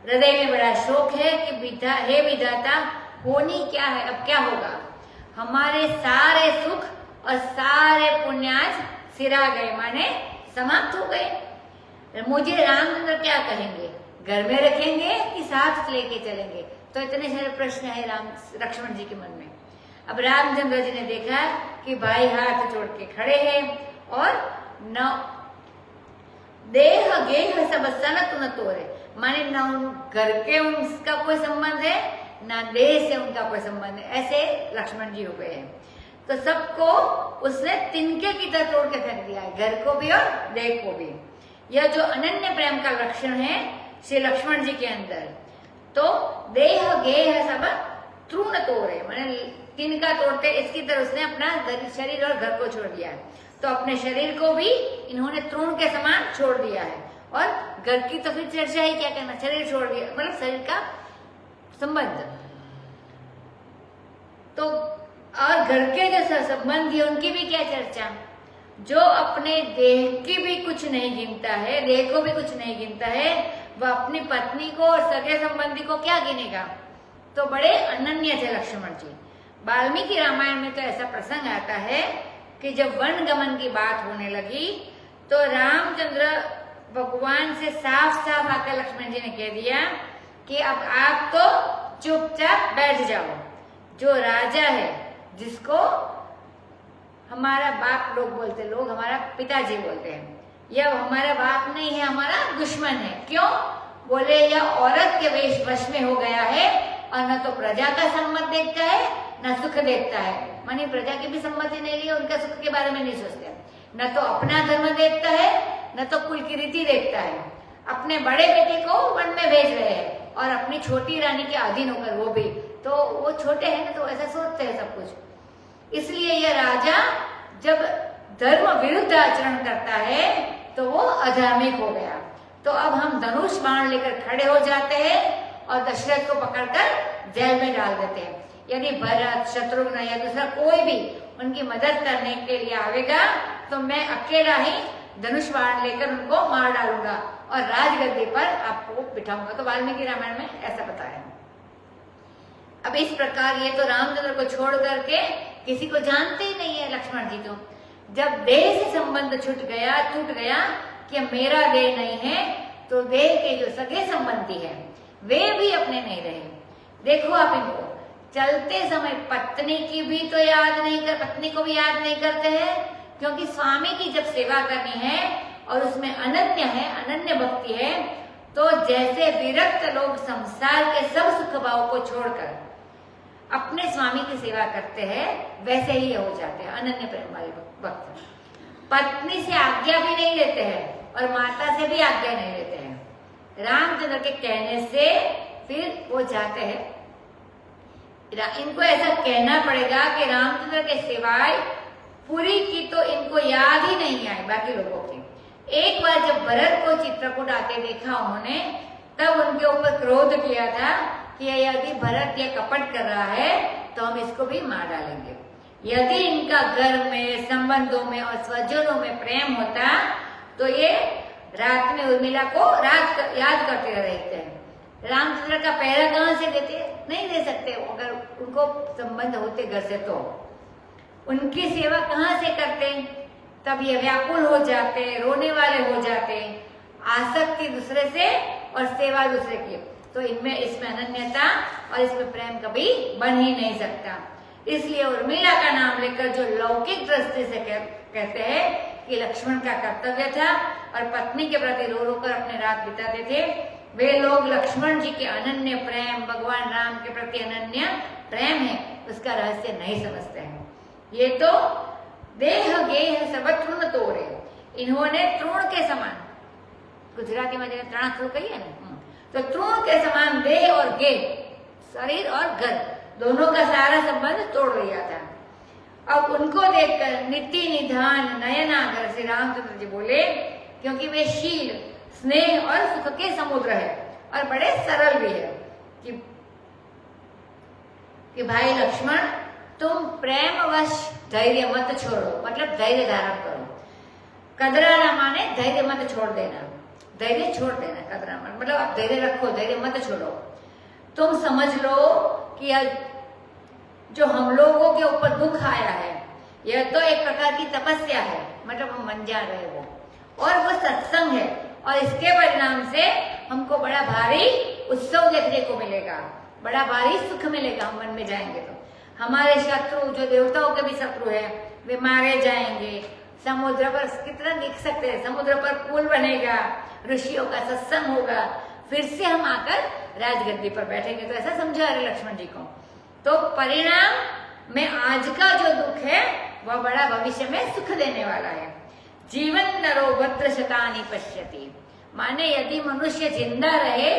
हृदय में बड़ा शोक है कि हे विधाता, होनी क्या है, अब क्या होगा। हमारे सारे सुख और सारे पुण्याज सिरा गए, माने समाप्त हो गए। मुझे रामचंद्र क्या कहेंगे, घर में रखेंगे कि साथ लेके चलेंगे। तो इतने सारे प्रश्न है लक्ष्मण जी के मन में। अब रामचंद्र जी ने देखा कि भाई हाथ जोड़ के खड़े हैं और न देह गेह सब सनत न तोरे, माने न घर के उनका कोई संबंध है ना देह से उनका कोई संबंध है। ऐसे लक्ष्मण जी हो गए हैं। तो सबको उसने तिनके की तरह तोड़ के फेंक दिया है, घर को भी और देह को भी। यह जो अनन्य प्रेम का लक्षण है श्री लक्ष्मण जी के अंदर। तो देह गेह सब तृण तोड़े, माने तिनका तोड़ते, इसकी तरह उसने अपना शरीर और घर को छोड़ दिया है। तो अपने शरीर को भी इन्होंने तृण के समान छोड़ दिया है। और घर की तो फिर चर्चा ही क्या करना, शरीर छोड़ दिया, मतलब शरीर का संबंध। तो और घर के जो संबंधी है उनकी भी क्या चर्चा। जो अपने देह की भी कुछ नहीं गिनता है, देह को भी कुछ नहीं गिनता है, वह अपनी पत्नी को और सगे संबंधी को क्या गिनेगा। तो बड़े अनन्य थे लक्ष्मण जी। वाल्मीकि रामायण में तो ऐसा प्रसंग आता है कि जब वन गमन की बात होने लगी तो रामचंद्र भगवान से साफ साफ आकर लक्ष्मण जी ने कह दिया कि अब आप तो चुपचाप बैठ जाओ। जो राजा है, जिसको हमारा बाप लोग बोलते, लोग हमारा पिताजी बोलते हैं, यह हमारा बाप नहीं है, हमारा दुश्मन है। क्यों बोले, यह औरत के वश में हो गया है और न तो प्रजा का सम्मत देखता है न सुख देखता है। मानी प्रजा की भी सम्मति नहीं ली, उनका सुख के बारे में नहीं सोचते। न तो अपना धर्म देखता है न तो कुल की रीति देखता है। अपने बड़े बेटे को वन में भेज रहे हैं और अपनी छोटी रानी के अधीन होकर, वो भी तो वो छोटे हैं ना, तो ऐसा सोचते हैं सब कुछ। इसलिए यह राजा जब धर्म विरुद्ध आचरण करता है तो वो अधार्मिक हो गया। तो अब हम धनुष बाण लेकर खड़े हो जाते हैं और दशरथ को पकड़कर जेल में डाल देते हैं। यदि भरत, शत्रुघ्न या दूसरा कोई भी उनकी मदद करने के लिए आवेगा तो मैं अकेला ही धनुष बाण लेकर उनको मार डालूंगा और राजगद्दी पर आपको बिठाऊंगा। तो वाल्मीकि रामायण में ऐसा बताया। अब इस प्रकार ये तो रामचंद्र को छोड़ करके किसी को जानते ही नहीं है लक्ष्मण जी। तो जब देह से संबंध टूट गया कि मेरा देह नहीं है, तो देह के जो सगे संबंधी है वे भी अपने नहीं रहे। देखो आप इनको चलते समय पत्नी की भी तो पत्नी को भी याद नहीं करते हैं, क्योंकि स्वामी की जब सेवा करनी है और उसमें अनन्य भक्ति है, तो जैसे विरक्त लोग संसार के सब सुख भाव को छोड़कर अपने स्वामी की सेवा करते हैं, वैसे ही हो जाते हैं अनन्य प्रेम वाले भक्त। पत्नी से आज्ञा भी नहीं लेते हैं और माता से भी आज्ञा नहीं लेते हैं। रामचंद्र के कहने से फिर वो जाते हैं। इनको ऐसा कहना पड़ेगा कि रामचंद्र के सिवाय पूरी की तो इनको याद ही नहीं आए बाकी लोगों की। एक बार जब भरत को चित्रकूट आते देखा उन्होंने, तब उनके ऊपर क्रोध किया था कि यदि भरत ये कपट कर रहा है तो हम इसको भी मार डालेंगे। यदि इनका घर में, संबंधों में और स्वजनों में प्रेम होता तो ये रात में उर्मिला को याद करते रहते हैं। रामचंद्र का पहरा कहाँ से देते? नहीं दे सकते। अगर उनको संबंध होते घर से तो उनकी सेवा कहाँ से करते? तब ये व्याकुल हो जाते, रोने वाले हो जाते, आसक्ति दूसरे से और सेवा दूसरे की। तो इसमें अनन्यता और इसमें प्रेम कभी बन ही नहीं सकता। इसलिए उर्मिला का नाम लेकर जो लौकिक दृष्टि से कहते हैं कि लक्ष्मण का कर्तव्य था और पत्नी के प्रति रो रो कर अपने रात बिताते थे, वे लोग लक्ष्मण जी के अनन्य प्रेम, भगवान राम के प्रति अनन्य प्रेम है, उसका रहस्य नहीं समझते हैं। ये तो देह गेह सब तृण तोड़े, इन्होंने तृण के समान, गुजराती में जगह तृण तृण कही है ना, तो तृण के समान देह और गेह, शरीर और घर दोनों का सारा संबंध तोड़ लिया था। अब उनको देखकर नीति निधान नयनागर श्री रामचंद्र जी बोले, क्योंकि वे शील, स्नेह और सुख के समुद्र है और बड़े सरल भी है कि भाई लक्ष्मण, तुम प्रेमवश धैर्य मत छोड़ो, मतलब धैर्य धारण करो। कदराना माने धैर्य मत छोड़ देना, धैर्य छोड़ देना, कदराना मतलब आप धैर्य रखो, धैर्य मत छोड़ो। तुम समझ लो कि जो हम लोगों के ऊपर दुख आया है, यह तो एक प्रकार की तपस्या है, मतलब हम मन जा रहे हो, और वो सत्संग है, और इसके परिणाम से हमको बड़ा भारी उत्सव देखने को मिलेगा, बड़ा भारी सुख मिलेगा। हम मन में जाएंगे तो हमारे शत्रु, जो देवताओं के भी शत्रु है, वे मारे जाएंगे। समुद्र पर कितना देख सकते हैं, समुद्र पर पुल बनेगा, ऋषियों का सत्संग होगा, फिर से हम आकर राजगद्दी पर बैठेंगे। तो ऐसा समझा रहे लक्ष्मण जी को। तो परिणाम में आज का जो दुख है वह बड़ा भविष्य में सुख देने वाला है। जीवन नरो भद्र शतानि पश्यति, माने यदि मनुष्य जिंदा रहे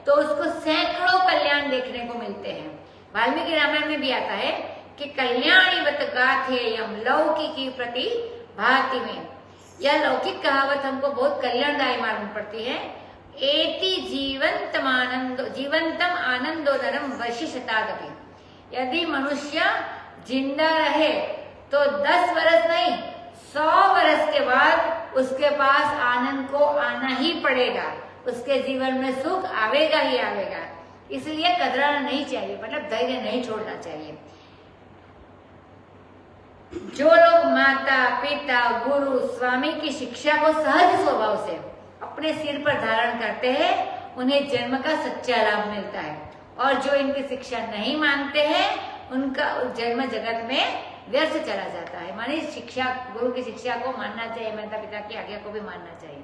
तो उसको सैकड़ों कल्याण देखने को मिलते हैं। वाल्मीकि रामायण में भी आता है कि कल्याणीवत गाथेयम लौकिकी प्रति भाति में। यह लौकिक कहावत हमको बहुत कल्याणदायी मालूम पड़ती है। एति जीवंतम आनंदो नरम वशिष्ठतादपि, यदि मनुष्य जिंदा रहे तो 10 वर्ष नहीं 100 वर्ष के बाद उसके पास आनंद को आना ही पड़ेगा, उसके जीवन में सुख आवेगा ही आवेगा। इसलिए कतराना नहीं चाहिए, मतलब धैर्य नहीं छोड़ना चाहिए। जो लोग माता पिता गुरु स्वामी की शिक्षा को सहज स्वभाव से अपने सिर पर धारण करते हैं, उन्हें जन्म का सच्चा लाभ मिलता है, और जो इनकी शिक्षा नहीं मानते हैं उनका जन्म जगत में व्यर्थ चला जाता है। माने शिक्षा, गुरु की शिक्षा को मानना चाहिए, माता पिता की आज्ञा को भी मानना चाहिए।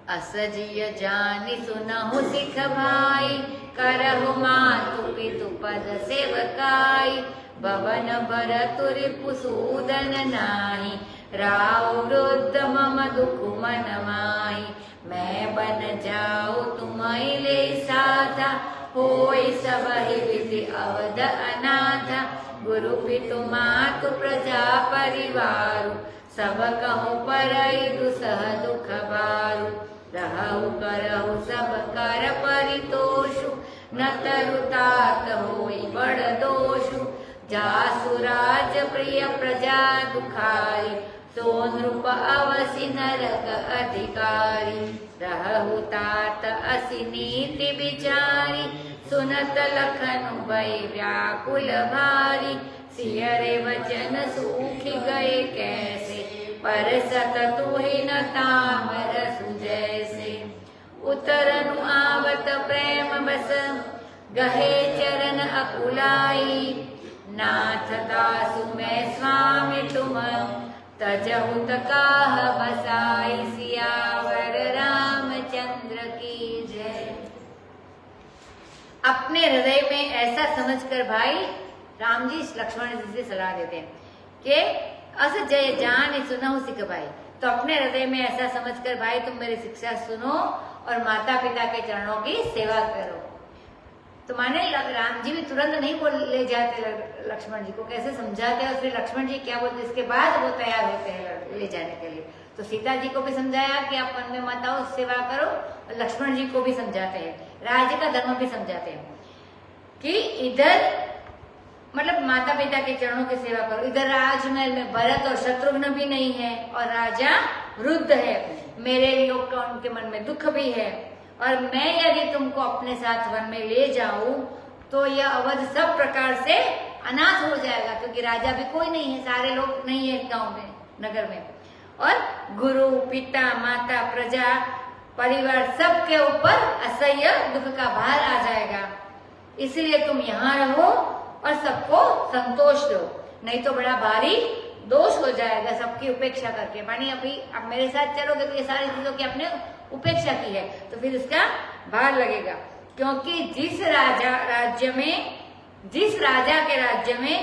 असजिय जानि सुनहु सिख भाई, करहु मातु पितु पद सेवकाई, भवन भरतु रिपु सूदन नाही, राव वृद्ध मम दुख मन माही, मैं बन जाऊं तुम्हारे ले साथा, होय सबहि विधि अवध अनाथा, गुरु पितु मातु प्रजा परिवारु, सब कहु परई दुसह दुख बारु, रहु करहु सब कर परितोषु, न तरु तात होई बड़ दोषु, जासुराज प्रिय प्रजा दुखारी, सो नृप अवसि नरक अधिकारी, रहु तात असि नीति विचारी, सुनत लखन भय व्याकुल भारी, सियरे वचन सूखि गए कैसे, परसत तुहि न तामरसु जैसे, उतरनु आवत प्रेम बस, गहे चरण अकुलाई, नाथ दासु मैं स्वामी तुम, तजहु तकाह बसाई, सियावर रामचंद्र की जय। अपने हृदय में ऐसा समझकर भाई राम जी लक्ष्मण जी से सलाह देते हैं कि अस जय जान सुनहु सिख भाई। तो अपने हृदय में ऐसा समझकर भाई तुम मेरी शिक्षा सुनो और माता पिता के चरणों की सेवा करो। तो माने राम जी भी तुरंत नहीं बोल ले जाते लक्ष्मण जी को, कैसे समझाते हैं और फिर लक्ष्मण जी क्या बोलते, इसके बाद वो तैयार होते हैं ले जाने के लिए। तो सीता जी को भी समझाया कि आप वन में माता हो सेवा करो, और लक्ष्मण जी को भी समझाते हैं, राज्य का धर्म भी समझाते हैं कि इधर मतलब माता पिता के चरणों की सेवा करो। इधर राजमहल में भरत और शत्रुघ्न भी नहीं है और राजा वृद्ध है, मेरे योग का उनके मन में दुख भी है, और मैं यदि तुमको अपने साथ वन में ले जाऊं तो यह अवध सब प्रकार से अनाथ हो जाएगा, क्योंकि राजा भी कोई नहीं है, सारे लोग नहीं है गांव में नगर में, और गुरु पिता माता प्रजा परिवार सबके ऊपर असह्य दुख का भार आ जाएगा। इसलिए तुम यहाँ रहो और सबको संतोष दो, नहीं तो बड़ा भारी दोष हो जाएगा सबकी उपेक्षा करके। मानी अभी आप मेरे साथ चलोगे तो ये सारी चीजों की आपने उपेक्षा की है तो फिर उसका भार लगेगा, क्योंकि जिस राजा के राज्य में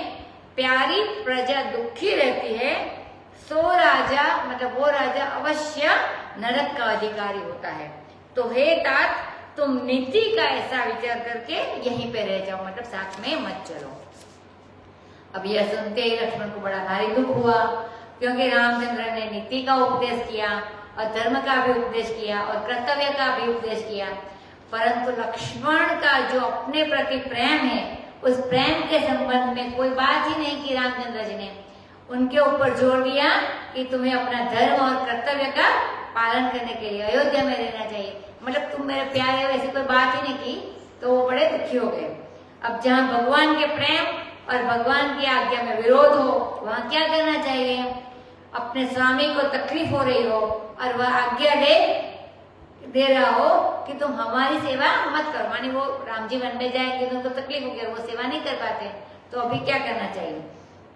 प्यारी प्रजा दुखी रहती है, सो राजा मतलब वो राजा अवश्य नरक का अधिकारी होता है। तो हे तात, तुम नीति का ऐसा विचार करके यहीं पे रह जाओ, मतलब साथ में मत चलो। अब यह सुनते ही लक्ष्मण को बड़ा भारी दुख हुआ, क्योंकि रामचंद्र ने नीति का उपदेश किया और धर्म का भी उपदेश किया और कर्तव्य का भी उपदेश किया, परंतु लक्ष्मण का जो अपने प्रति प्रेम है, उस प्रेम के संबंध में कोई बात ही नहीं की रामचंद्र जी ने। उनके ऊपर जोर दिया कि तुम्हें अपना धर्म और कर्तव्य का पालन करने के लिए अयोध्या में रहना चाहिए, मतलब तुम मेरे प्यारे हो, ऐसी कोई बात ही नहीं की। तो वो बड़े दुखी हो गए। अब जहाँ भगवान के प्रेम और भगवान की आज्ञा में विरोध हो, वहाँ क्या करना चाहिए? अपने स्वामी को तकलीफ हो रही हो और वह आज्ञा दे रहा हो कि तुम हमारी सेवा मत करो, मानी वो राम जी वन में जाएंगे तो उनको तकलीफ होगी और वो सेवा नहीं कर पाते, तो अभी क्या करना चाहिए?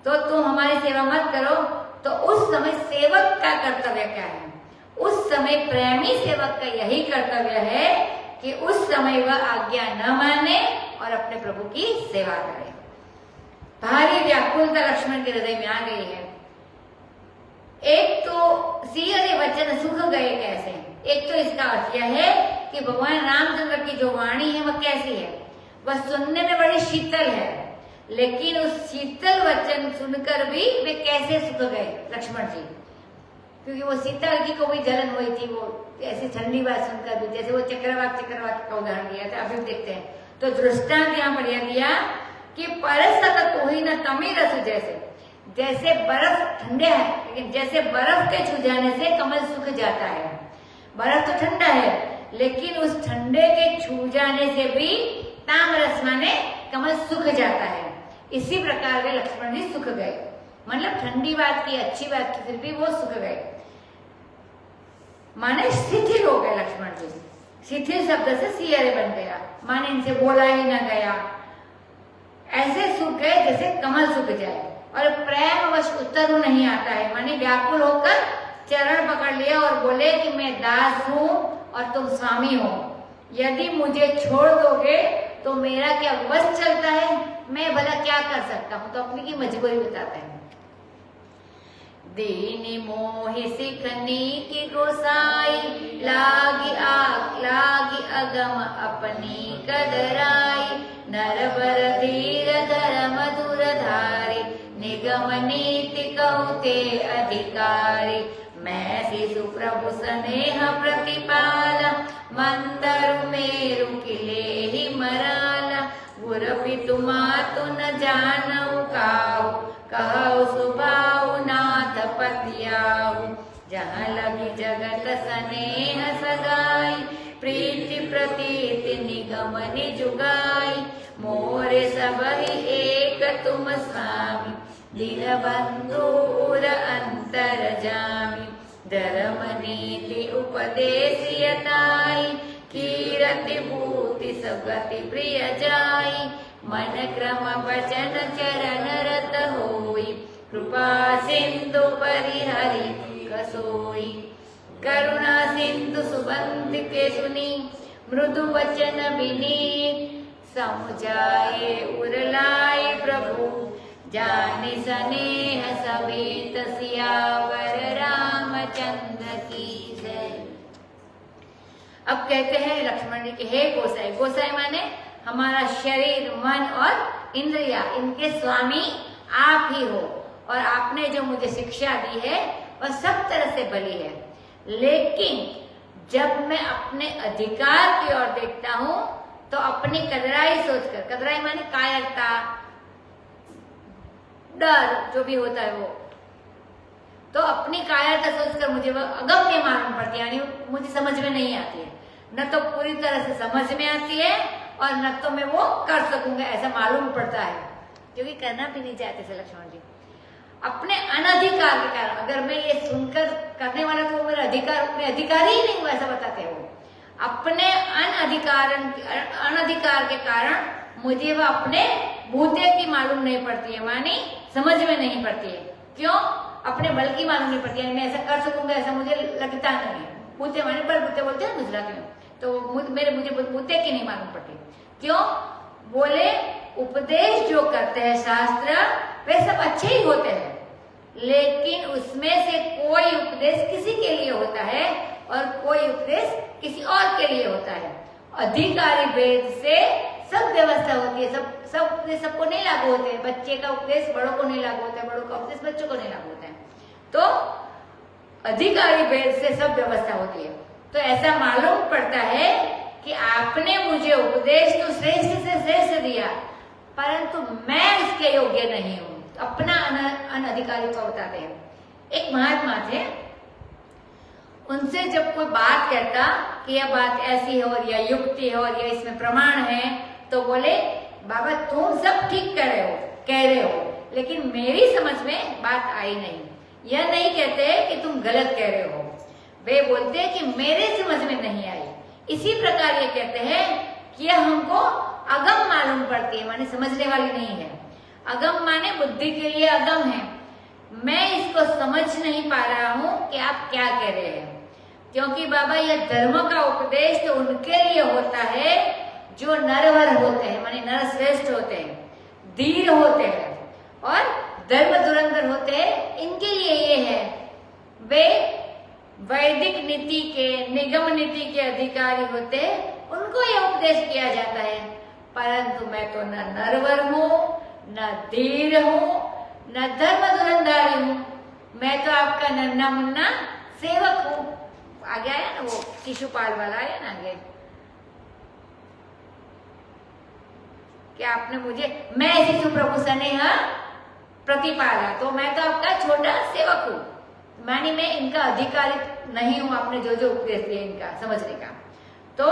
तो तुम हमारी सेवा मत करो। तो उस समय सेवक का कर्तव्य क्या है? उस समय प्रेमी सेवक का यही कर्तव्य है कि उस समय वह आज्ञा न माने और अपने प्रभु की सेवा करे। भारी व्याकुलता लक्ष्मण के हृदय में आ गई है। एक तो सियरे वचन सुख गए कैसे, एक तो इसका अर्थ यह है कि भगवान रामचंद्र की जो वाणी है वह कैसी है? वह सुनने में बड़ी शीतल है, लेकिन उस शीतल वचन सुनकर भी वे कैसे सुख गए लक्ष्मण जी, क्योंकि वो सीता जी को भी जलन हुई थी, वो ऐसी ठंडी बात सुनकर भी, जैसे वो चक्रवात का उदाहरण दिया था, अभी देखते हैं। तो दृष्टांत यहाँ पर यह दिया कि परसत तुहि न तमिरसु, जैसे बर्फ ठंडे है, लेकिन जैसे बर्फ के छू जाने से कमल सूख जाता है। बर्फ तो ठंडा है, लेकिन उस ठंडे के छू जाने से भी तामरस माने कमल सूख जाता है। इसी प्रकार वे लक्ष्मण जी सूख गए, मतलब ठंडी बात की, अच्छी बात की, फिर भी वो सूख गए, माने शिथिल हो गए लक्ष्मण जी। शिथिल शब्द से सियरे बन गया, माने इनसे बोला ही ना गया, ऐसे सूख गए जैसे कमल सूख जाए। और प्रेमवश उत्तर नहीं आता है, माने व्याकुल होकर चरण पकड़ लिया और बोले कि मैं दास हूँ और तुम स्वामी हो, यदि मुझे छोड़ दोगे तो मेरा क्या बस चलता है, मैं भला क्या कर सकता हूँ? तो अपनी की मजबूरी बताते हैं। दीनी मोहि सिखनी की गोसाई, लागी अगम अपनी कदराई, नरबर धीर धर मधुर धारी, निगम नीति कहते अधिकारी, मैं शिशु प्रभु स्नेह प्रतिपाला, मंदरु मेरु किले ही मराला, गुरपि तुमातु न जानऊ काहू, कहऊ सुभाऊ नाथ पतियाऊ। जहाँ लगी जगत स्नेह सगाई, प्रीति प्रतीति निगम निजुगाई। मोरे सबहि एक तुम स्वामी, दीन बंधु उर अंतरजामी। धर्म नीति उपदेशियताई, कीरति भूति सगति प्रिय जाई। मन क्रम वचन चरण रत होई, कृपा सिंधु परिहरि कसोई। करुणा सिंधु सुबंध के सुनी, मृदु वचन विनीत। समुझाए उरलाए प्रभु, जाने स्नेह समेत सियावर रामचंद्र की जय। अब कहते हैं लक्ष्मण जी के हे गोसाई। गोसाई माने हमारा शरीर, मन और इंद्रिया, इनके स्वामी आप ही हो। और आपने जो मुझे शिक्षा दी है वह सब तरह से भली है। लेकिन जब मैं अपने अधिकार की ओर देखता हूं तो अपनी कदराई सोचकर, कदराई माने कायरता, डर जो भी होता है वो, तो अपनी कायरता सोचकर मुझे वो अगम्य मालूम पड़ती है, यानी मुझे समझ में नहीं आती है। न तो पूरी तरह से समझ में आती है और न तो मैं वो कर सकूंगा ऐसा मालूम पड़ता है, क्योंकि करना भी नहीं चाहते थे लक्ष्मण जी। अपने अनधिकार के कारण, अगर मैं ये सुनकर करने वाला तो वो मेरा अधिकार, मेरे अधिकार ही नहीं हुआ ऐसा बताते हैं वो। अपने अनधिकार के कारण मुझे वह अपने भूते की मालूम नहीं पड़ती है, मानी समझ में नहीं पड़ती है। क्यों? अपने बल की मालूम नहीं पड़ती है, मैं ऐसा कर सकूंगा ऐसा मुझे लगता नहीं है। भूते माने बल भूते बोलते हैं गुजराती में, तो मुझे भूते की नहीं मालूम पड़ती। क्यों? बोले उपदेश जो करते हैं शास्त्र वे सब अच्छे ही होते हैं, लेकिन उसमें से कोई उपदेश किसी के लिए होता है और कोई उपदेश किसी और के लिए होता है। अधिकारी भेद से सब व्यवस्था होती है, सब उपदेश सबको नहीं लागू होते हैं। बच्चे का उपदेश बड़ों को नहीं लागू होता है, बड़ों का उपदेश बच्चों को नहीं लागू होता है। तो अधिकारी भेद से सब व्यवस्था होती है। तो ऐसा मालूम पड़ता है कि आपने मुझे उपदेश तो श्रेष्ठ से श्रेष्ठ दिया, परंतु मैं इसके योग्य नहीं हूं। अपना अनधिकारी को बताते हैं। एक महात्मा थे, उनसे जब कोई बात कहता कि यह बात ऐसी है और यह युक्ति है और यह इसमें प्रमाण है, तो बोले बाबा तुम सब ठीक कह रहे हो, लेकिन मेरी समझ में बात आई नहीं। यह नहीं कहते कि तुम गलत कह रहे हो, वे बोलते हैं कि मेरे समझ में नहीं आई। इसी प्रकार ये कहते हैं कि यह हमको अगम मालूम पड़ती है, माने समझने वाली नहीं है। अगम माने बुद्धि के लिए अगम है। मैं इसको समझ नहीं पा रहा हूं कि आप क्या कह रहे हैं, क्योंकि बाबा यह धर्म का उपदेश तो उनके लिए होता है जो नरवर होते हैं, माने नर श्रेष्ठ होते हैं, धीर होते हैं और धर्म धुरंधर होते हैं। इनके लिए ये है, वे वैदिक नीति के, निगम नीति के अधिकारी होते हैं, उनको यह उपदेश किया जाता है। परंतु मैं तो न नरवर हूं, न धीर हूं, न धर्म धुरंधारी हूं। मैं तो आपका नन्ना मुन्ना सेवक हूं। आगे आया ना वो शिशुपाल वाला, आया ना आगे, कि आपने मुझे, मैं शिशु प्रभु स्नेह प्रतिपाला, तो मैं तो आपका छोटा सेवक हूं, मानी मैं इनका अधिकारी नहीं हूं। आपने जो जो उपदेश दिया इनका समझने का। तो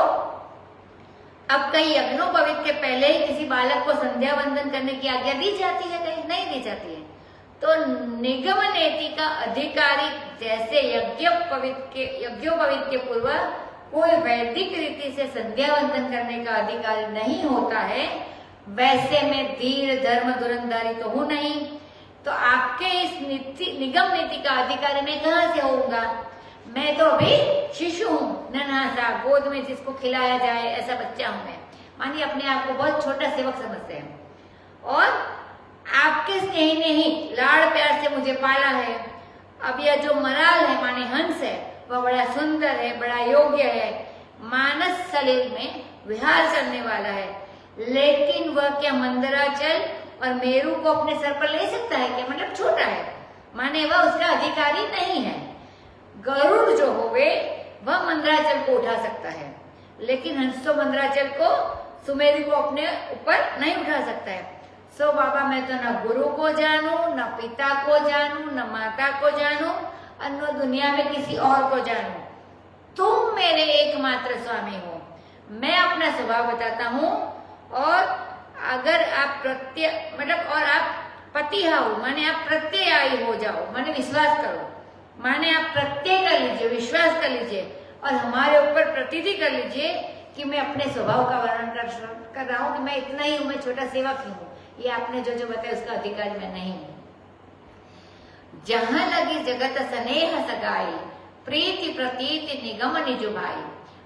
अब कहीं यज्ञोपवीत के पहले ही किसी बालक को संध्या वंदन करने की आज्ञा दी जाती है, कहीं नहीं दी जाती है। तो निगम नीति का अधिकारी जैसे यज्ञोपवीत के पूर्व कोई वैदिक रीति से संध्या वंदन करने का अधिकारी नहीं होता है, वैसे मैं धीर धर्म धुरंधारी तो हूं नहीं। तो आपके इस निगम नीति का अधिकारी मैं कहां से होऊंगा? मैं तो अभी शिशु हूं, नन्हा सा, गोद में जिसको खिलाया जाए ऐसा बच्चा हूं मैं। मानिए अपने आप को बहुत छोटा सेवक समझते हैं, और आपके स्नेही ने ही लाड़ प्यार से मुझे पाला है। अब यह जो मराल है माने हंस है, वह बड़ा सुंदर है, बड़ा योग्य है, मानस सलील में विहार करने वाला है, लेकिन वह क्या मंदराचल और मेरू को अपने सर पर ले सकता है क्या? मतलब छोटा है, माने वह उसका अधिकारी नहीं है। गरुड़ जो होवे वह मंदराचल को उठा सकता है, लेकिन हंस तो मंदराचल को सुमेरु को अपने ऊपर नहीं उठा सकता है। सो बाबा मैं तो न गुरु को जानू, न पिता को जानू, न माता को जानू, और न दुनिया में किसी और को जानू। तुम मेरे एकमात्र स्वामी हो। मैं अपना स्वभाव बताता हूँ, और अगर आप और आप पतिहा हो, माने आप प्रत्ययी हो जाओ, माने विश्वास करो, माने आप प्रत्यय कर लीजिए, विश्वास कर लीजिए, और हमारे ऊपर प्रतीति कर लीजिए कि मैं अपने स्वभाव का वर्णन कर रहा हूँ कि मैं इतना ही हूँ, मैं छोटा सेवक ही हूँ। ये आपने जो जो बताया उसका अधिकारी मैं नहीं हूँ। जहां लगी जगत स्नेह सगाई, प्रीति प्रतीति निगम निजु भाई,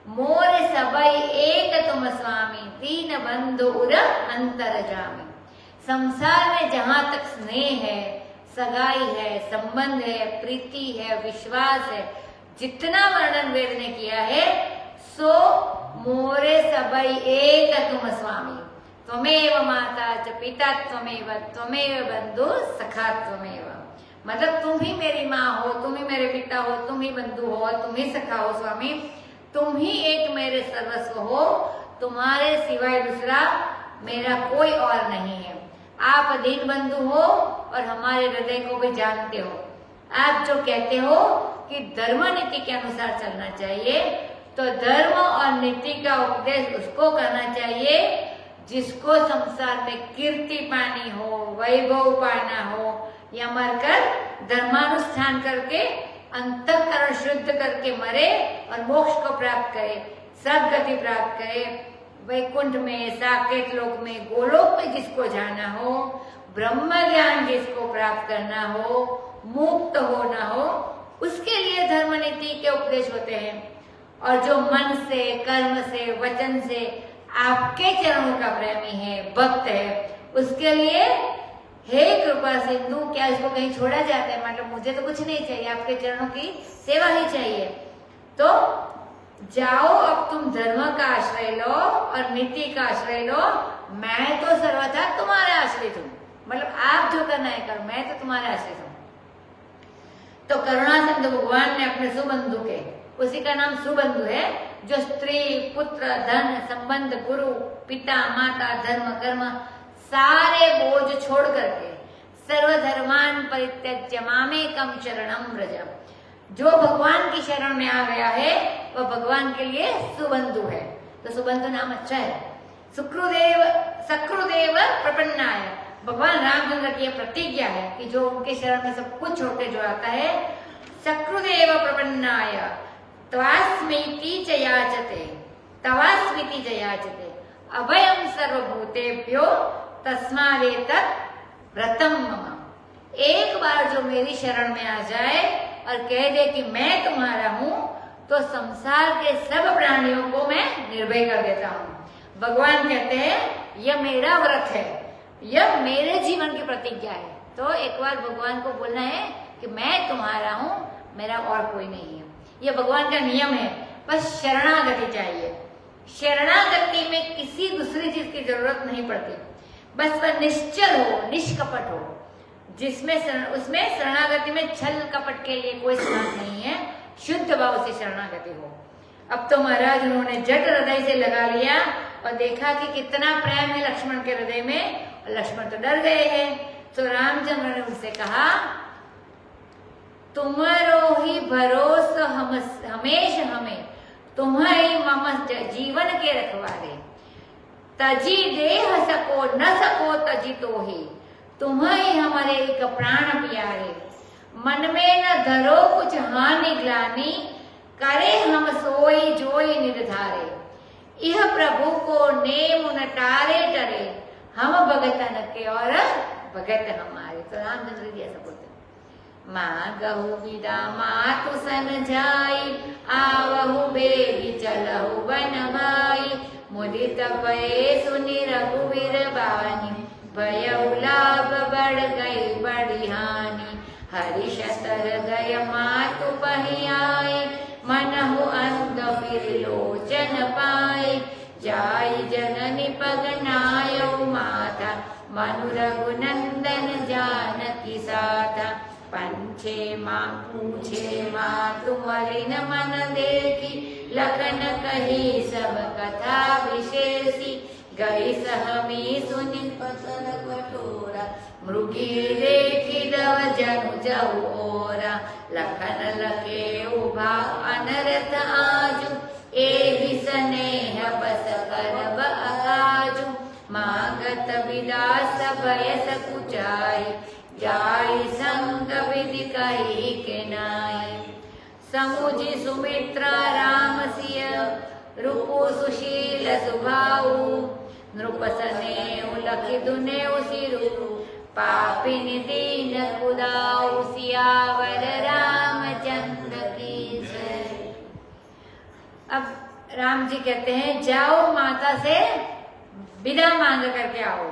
मोर सबई एक तुम स्वामी, दीन बंधु उर अंतर जामी। संसार में जहां तक स्नेह है, सगाई है, संबंध है, प्रीति है, विश्वास है, जितना वर्णन वेद ने किया है, सो मोरे सबई एक तुम स्वामी, त्वमेव माता च पिता त्वमेव बंधु सखा त्वमेव। मतलब तुम ही मेरी माँ हो, तुम ही मेरे पिता हो, तुम ही बंधु हो, तुम ही सखा हो स्वामी, तुम ही एक मेरे सर्वस्व हो, तुम्हारे सिवाय दूसरा मेरा कोई और नहीं है। आप दीन बंधु हो और हमारे हृदय को भी जानते हो। आप जो कहते हो कि धर्म नीति के अनुसार चलना चाहिए, तो धर्म और नीति का उपदेश उसको करना चाहिए जिसको संसार में कीर्ति पानी हो, वैभव पाना हो, या मरकर धर्मानुष्ठान करके अंतःकरण शुद्ध करके मरे और मोक्ष को प्राप्त करे, सद्गति प्राप्त करे, वैकुंठ में, साकेत लोक में, गोलोक में जिसको जाना हो, ब्रह्म ज्ञान जिसको प्राप्त करना हो, मुक्त होना हो, उसके लिए धर्म नीति के उपदेश होते हैं। और जो मन से, कर्म से, वचन से आपके चरणों का प्रेमी है, भक्त है, उसके लिए हे कृपा सिंधु, क्या इसको कहीं छोड़ा जाता है? मतलब मुझे तो कुछ नहीं चाहिए, आपके चरणों की सेवा ही चाहिए। तो जाओ, अब तुम धर्म का आश्रय लो और नीति का आश्रय लो, मैं तो सर्वथा तुम्हारा आश्रित हूँ। मतलब आप जो करना है करो, मैं तो तुम्हारा आश्रित हूँ। तो करुणा सिंधु भगवान ने अपने सुबंधु के, उसी का नाम सुबंधु है, जो स्त्री, पुत्र, धन, संबंध, गुरु, पिता, माता, धर्म, कर्म सारे बोझ छोड़ करके सर्वधर्मान परित्यज्य मामेकम शरणम व्रज, जो भगवान की शरण में आ गया है वह भगवान के लिए सुबंधु है। तो सुबंधु नाम अच्छा है। सकृदेव प्रपन्नाय, भगवान रामचंद्र की प्रतिज्ञा है कि जो उनके शरण में सब कुछ छोड़ के जो आता है, सकृदेव प्रपन्नाय त्वास्मीति च याचते, तवास्मीति च याचते, अभयम सर्वभूतेभ्यो तस्मादेतत् व्रतम मम। एक बार जो मेरी शरण में आ जाए और कह दे कि मैं तुम्हारा हूं, तो संसार के सब प्राणियों को मैं निर्भय कर देता हूं। भगवान कहते हैं यह मेरा व्रत है, यह मेरे जीवन की प्रतिज्ञा है। तो एक बार भगवान को बोलना है कि मैं तुम्हारा हूं, मेरा और कोई नहीं है। यह भगवान का नियम है। बस शरणागति चाहिए। शरणागति में किसी दूसरी चीज की जरूरत नहीं पड़ती, बस वह निश्चल हो, निष्कपट हो, जिसमें उसमें शरणागति में छल कपट के लिए कोई स्थान नहीं है। शुद्ध भाव से शरणागति हो। अब तो महाराज उन्होंने जट हृदय से लगा लिया और देखा कि कितना प्रेम है लक्ष्मण के हृदय में, और लक्ष्मण तो डर गए हैं। तो रामचंद्र ने उनसे कहा, तुम्हारो ही भरोसा हमेश हमें, तुम्हारी मम जीवन के रखवारे, तजी देह सको न सको तजी तो ही, तुम्हें हमारे एक प्राण प्यारे, मन में न धरो कुछ हानि ग्लानि, करे हम सोई जोई निर्धारे, यह प्रभु को नेम न टारे टरे, हम भगतन के और भगत हमारे। तो रामचंद्र जी ऐसा बोलते, मागहु विदा मातु सन जाई, आवहु बेगी चलहु वन भाई, मुदित भये सुनि रघुवीर बानी, भयउ लाभ बढ़ गई बड़ी हानि, हरिषत हृदय मातु पहि आए, मनहु अंध फिर लोचन पाए, जाई जननी पग नायउ माता, मनु रघुनंदन जानकी साथा, पंचे माँ पूछे माँ तुम्हारी न मन देखी, लखन कही सब कथा विशेषी, गई सहमी सुनि फसल कठोरा, मृगी देखी दव जनु जहु ओरा, लखन लखे उभा अनरथ आजु, एहि स्नेह बस करब आजु, मागत विलास बयस कुचाई, जाई संग विधि कही के नाई। समुझि सुमित्रा राम सिय, रूपु सुशील सुभाऊ, नृप स्नेहु लखि दुनेउ सिरु, पापिनि दीन कुदाऊ, सियावर रामचंद्र की जय। अब राम जी कहते हैं जाओ माता से विदा मांग करके आओ।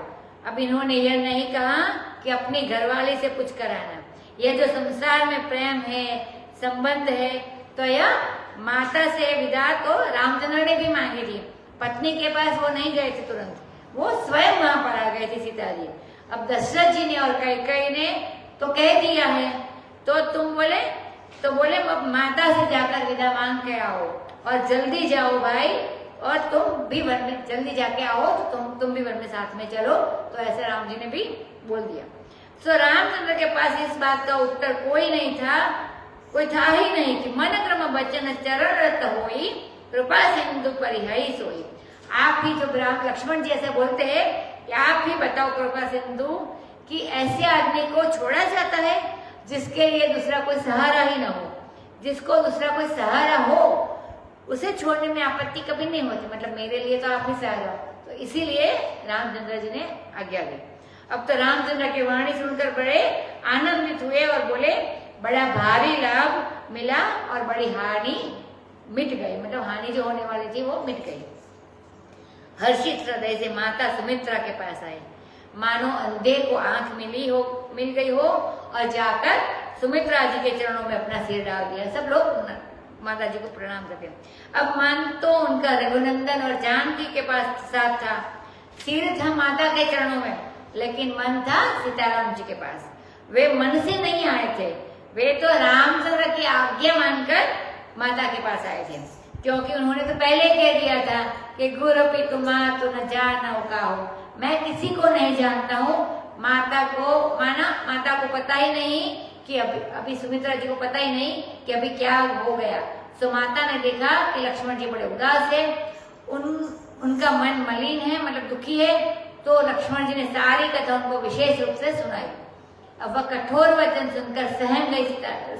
अब इन्होंने यह नहीं कहा कि अपनी घरवाली से कुछ कराना, यह जो संसार में प्रेम है, संबंध है, तो यह माता से विदा तो रामचंद्र ने भी मांगी थी। पत्नी के पास वो नहीं गए थे तुरंत, वो स्वयं वहां पर आ गए थे सीता जी। अब दशरथ जी ने और कैकेयी ने तो कह दिया है, तो तुम बोले अब माता से जाकर विदा मांग के आओ और जल्दी जाओ भाई, और तुम भी वन में जल्दी जाके आओ, तो तुम भी वन में साथ में चलो। तो ऐसे राम जी ने भी बोल दिया। सो रामचंद्र के पास इस बात का उत्तर कोई नहीं था, कोई था ही नहीं कि मन क्रम वचन चरण रत होई, कृपा सिंधु परिहई सोई। आप ही जो लक्ष्मण जी ऐसे बोलते हैं कि आप ही बताओ कृपा सिंधु कि ऐसे आदमी को छोड़ा जाता है जिसके लिए दूसरा कोई सहारा ही ना हो, जिसको दूसरा कोई सहारा हो उसे छोड़ने में आपत्ति कभी नहीं होती। मतलब मेरे लिए तो आप ही सहारा, तो इसीलिए रामचंद्र जी ने आज्ञा दी। अब तो रामचंद्र की वाणी सुनकर बड़े आनंदित हुए और बोले बड़ा भारी लाभ मिला और बड़ी हानि मिट गई, मतलब हानि जो होने वाली थी वो मिट गई। हर्षित हृदय से माता सुमित्रा के पास आए, मानो अंधे को आंख मिल गई हो, और जाकर सुमित्रा जी के चरणों में अपना सिर डाल दिया। सब लोग माता जी को प्रणाम करते हैं। अब मन तो उनका रघुनंदन और जानकी के पास साथ था, सिर था माता के चरणों में, लेकिन मन था सीताराम जी के पास। वे मन से नहीं आए थे, वे तो रामचंद्र की आज्ञा मानकर माता के पास आए थे, क्योंकि उन्होंने तो पहले कह दिया था कि गुरु पितु मातु न जानो काहू, मैं किसी को नहीं जानता हूँ। माता को पता ही नहीं कि अभी सुमित्रा जी को पता ही नहीं कि अभी क्या हो गया। सो माता ने देखा कि लक्ष्मण जी बड़े उदास है, उनका मन मलिन है, मतलब दुखी है, तो लक्ष्मण जी ने सारी कथा उनको विशेष रूप से सुनाई। अब वह कठोर वचन सुनकर सहम गई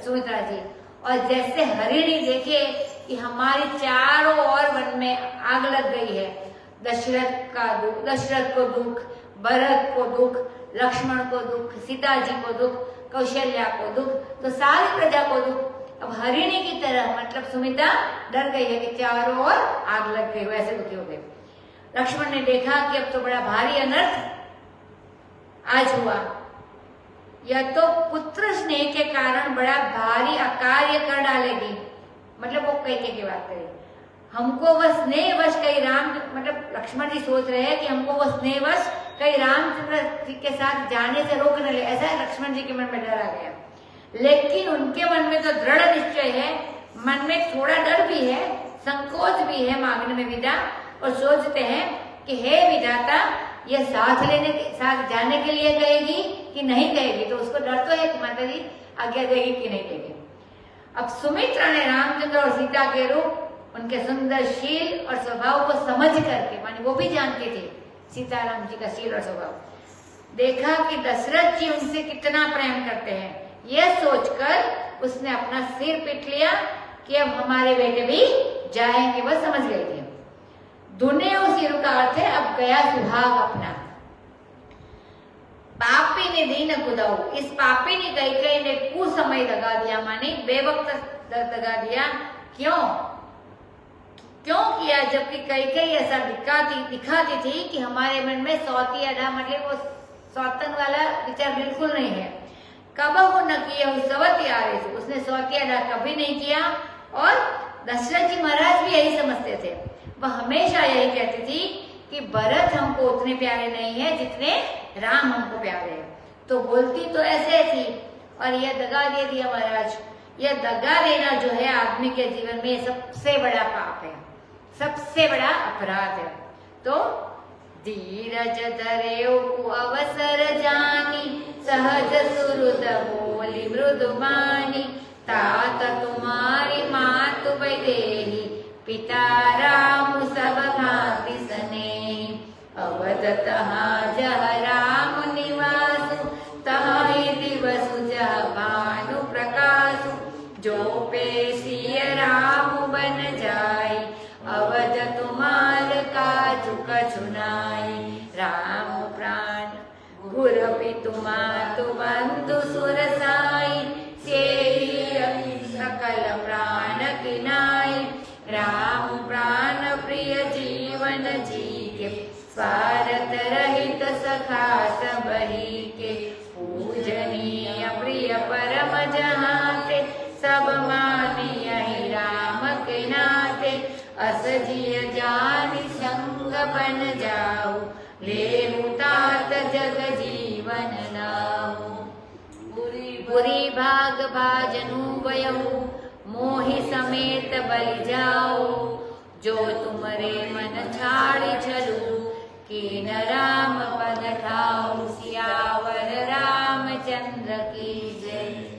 सुमित्रा जी, और जैसे हरिणी देखे कि हमारी चारों ओर वन में आग लग गई है, दशरथ को दुख, भरत को दुख, लक्ष्मण को दुख, सीता जी को दुख, कौशल्या को दुख, तो सारी प्रजा को दुख। अब हरिणी की तरह मतलब सुमित्रा डर गई है कि चारों ओर आग लग गई, वैसे दुखी हो गए। लक्ष्मण ने देखा कि अब तो बड़ा भारी अनर्थ आज हुआ, यह तो पुत्र स्नेह के कारण बड़ा भारी अकार्य कर डालेगी। मतलब वो कैकेयी की बात करें, हमको वह स्नेहवश कहीं मतलब लक्ष्मण जी सोच रहे हैं कि हमको वो स्नेहवश कहीं रामचंद्र जी के साथ जाने से रोक न ले, ऐसा लक्ष्मण जी के मन में डर आ गया। लेकिन उनके मन में तो दृढ़ निश्चय है, मन में थोड़ा डर भी है, संकोच भी है मांगने में विदा, और सोचते हैं कि हे विधाता, यह साथ जाने के लिए कहेगी कि नहीं कहेगी। तो उसको डर तो है कि माता जी आज्ञा देगी कि नहीं देगी। अब सुमित्रा ने रामचंद्र और सीता के रूप, उनके सुंदर शील और स्वभाव को समझ करके, माने वो भी जानती थी सीताराम जी का शील और स्वभाव, देखा कि दशरथ जी उनसे कितना प्रेम करते हैं। यह सोचकर उसने अपना सिर पीट लिया कि अब हमारे बेटे भी जाएंगे, वह समझ गई थी। दुने सिर का अर्थ है अब गया सुहाग अपना। पापी ने दीन कुदाऊ, इस पापी ने कैकेयी ने कुसमय लगा दिया, माने बेवक्त लगा दिया। क्यों किया? जबकि कैकेयी ऐसा दिखाती थी कि हमारे मन में सौती अदा, मतलब वो सौतन वाला विचार बिल्कुल नहीं है। कबहु न किया सवती आरे, उसने सौती अदा कभी नहीं किया। और दशरथ जी महाराज भी यही समझते थे, वह हमेशा यही कहती थी कि भरत हमको उतने प्यारे नहीं है जितने राम हमको प्यारे हैं। तो बोलती तो ऐसे थी, और यह दगा दे दिया महाराज। यह दगा देना जो है आदमी के जीवन में सबसे बड़ा पाप है, सबसे बड़ा अपराध है। तो धीरज धरेऊ अवसर जानी, सहज सुहृद बोली मृदुबानी। तात तुम्हारी मातु वैदेही, पिता राम सब भांति स्नेही। अवध तहाँ जह राम निवासु, तहाँ दिवसु जह भानु प्रकाशु। जो पे सिय राम बन जाई, अवध तुमार काजु कछु नाई। राम प्राण गुरपि तुमातु बंधु सुरसाई, सेई सकल प्राण किनाई। राम प्राण प्रिय जीवन जीके, स्वार्थ रहित सखा सबही के। पूजनीय प्रिय परम जहाते, सब मानियहि राम के नाते। अस जिय जानि संग बन जाऊ, लेहु तात जग जीवन नाऊ। बुरी भाग भाजनु बयहु, मोहि समेत बलि जाओ। जो तुमरे मन छाड़ी छलू, कीन राम पद ठाऊ। सियावर रामचंद्र की जय।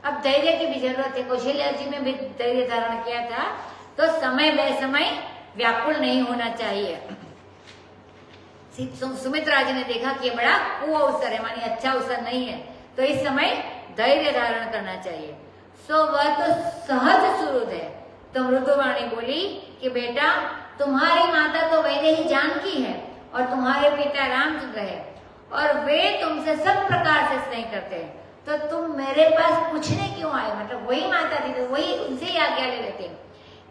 अब धैर्य की भी जरूरत है। कौशल्या जी में भी धैर्य धारण किया था, तो समय बेसमय व्याकुल नहीं होना चाहिए। सुमित्रा जी ने देखा कि ये बड़ा कुअवसर है, मानी अच्छा अवसर नहीं है, तो इस समय धैर्य धारण करना चाहिए। सो वह तो सहज सुहृद है। तो मृदुवाणी बोली कि बेटा, तुम्हारी माता तो वैदेही जानकी है और तुम्हारे पिता रामचंद्र है, और वे तुमसे सब प्रकार से स्नेह करते हैं, तो तुम मेरे पास पूछने क्यों आए? मतलब वही माता थी तो वही उनसे ही आज्ञा ले लेते।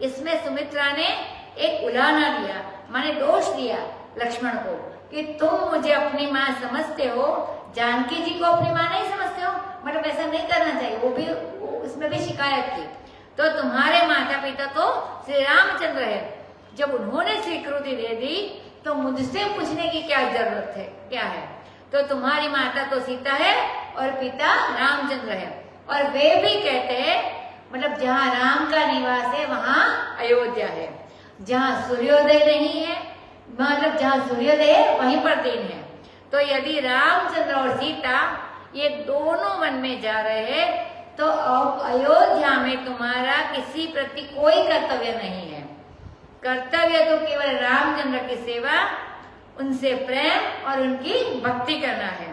इसमें सुमित्रा ने एक उलाहना दिया, माने दोष दिया लक्ष्मण को कि तुम मुझे अपनी माँ समझते हो, जानकी जी को अपनी माँ नहीं समझते हो, मतलब ऐसा नहीं करना चाहिए। वो भी उसमें भी शिकायत की। तो तुम्हारे माता पिता तो श्री रामचंद्र है, जब उन्होंने स्वीकृति दे दी तो मुझसे पूछने की क्या जरूरत है, क्या है? तो तुम्हारी माता तो सीता है और पिता रामचंद्र है, और वे भी कहते हैं, मतलब जहाँ राम का निवास है वहाँ अयोध्या है, जहाँ सूर्योदय नहीं है, मतलब जहाँ सूर्योदय है वहीं पर दिन है। तो यदि रामचंद्र और सीता ये दोनों वन में जा रहे हैं, तो अयोध्या में तुम्हारा किसी प्रति कोई कर्तव्य नहीं है। कर्तव्य तो केवल रामचंद्र की सेवा, उनसे प्रेम और उनकी भक्ति करना है।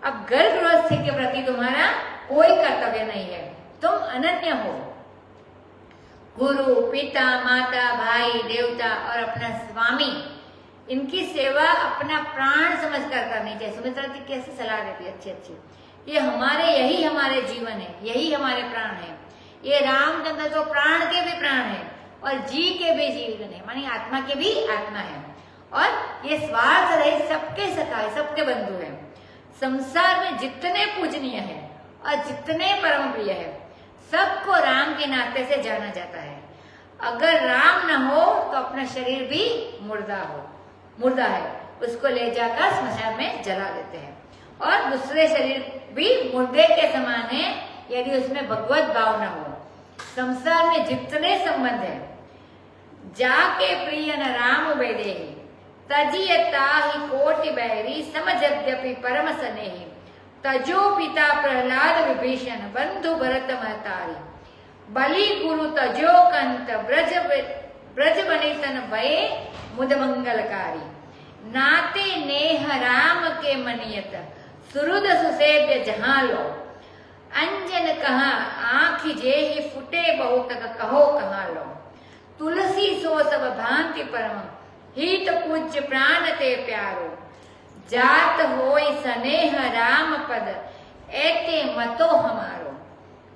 अब गर्भ गृहस्थी के प्रति तुम्हारा कोई कर्तव्य नहीं है, तुम अनन्य हो। गुरु, पिता, माता, भाई, देवता और अपना स्वामी, इनकी सेवा अपना प्राण समझकर करनी चाहिए। सुमित्रा जी कैसे सलाह देती है, अच्छी अच्छी। ये हमारे, यही हमारे जीवन है, यही हमारे प्राण है। ये रामचंद्र तो प्राण के भी प्राण है और जी के भी जीवन है, मानी आत्मा के भी आत्मा है, और ये स्वार्थ रहित सबके सखा है, सबके बंधु है। संसार में जितने पूजनीय है और जितने परम प्रिय है, सबको राम के नाते से जाना जाता है। अगर राम न हो तो अपना शरीर भी मुर्दा है, उसको ले जाकर स्मशान में जला देते हैं, और दूसरे शरीर भी मुर्दे के समान है यदि उसमें भगवत भाव न हो। संसार में जितने संबंध है, जाके प्रिय न राम वैदेही, तजियता ही कोटि बैरी, समझद्यपि परम स्नेही। तजो पिता प्रहलाद विभीषण, बंधु भरत महतारी। बलि गुरु तजो कंत, ब्रज बनितन भये मुद मंगलकारी। नाते नेह राम के मनियत, सुहृद सुसेव्य जहाँ लो। अंजन कहा आँख जेहि, फुटे बहुत कहो कहाँ लो। तुलसी सो सब भांति परम, हित पूज्य प्राण ते प्यारो। जात होई स्नेह राम पद, एते मतो हमारो।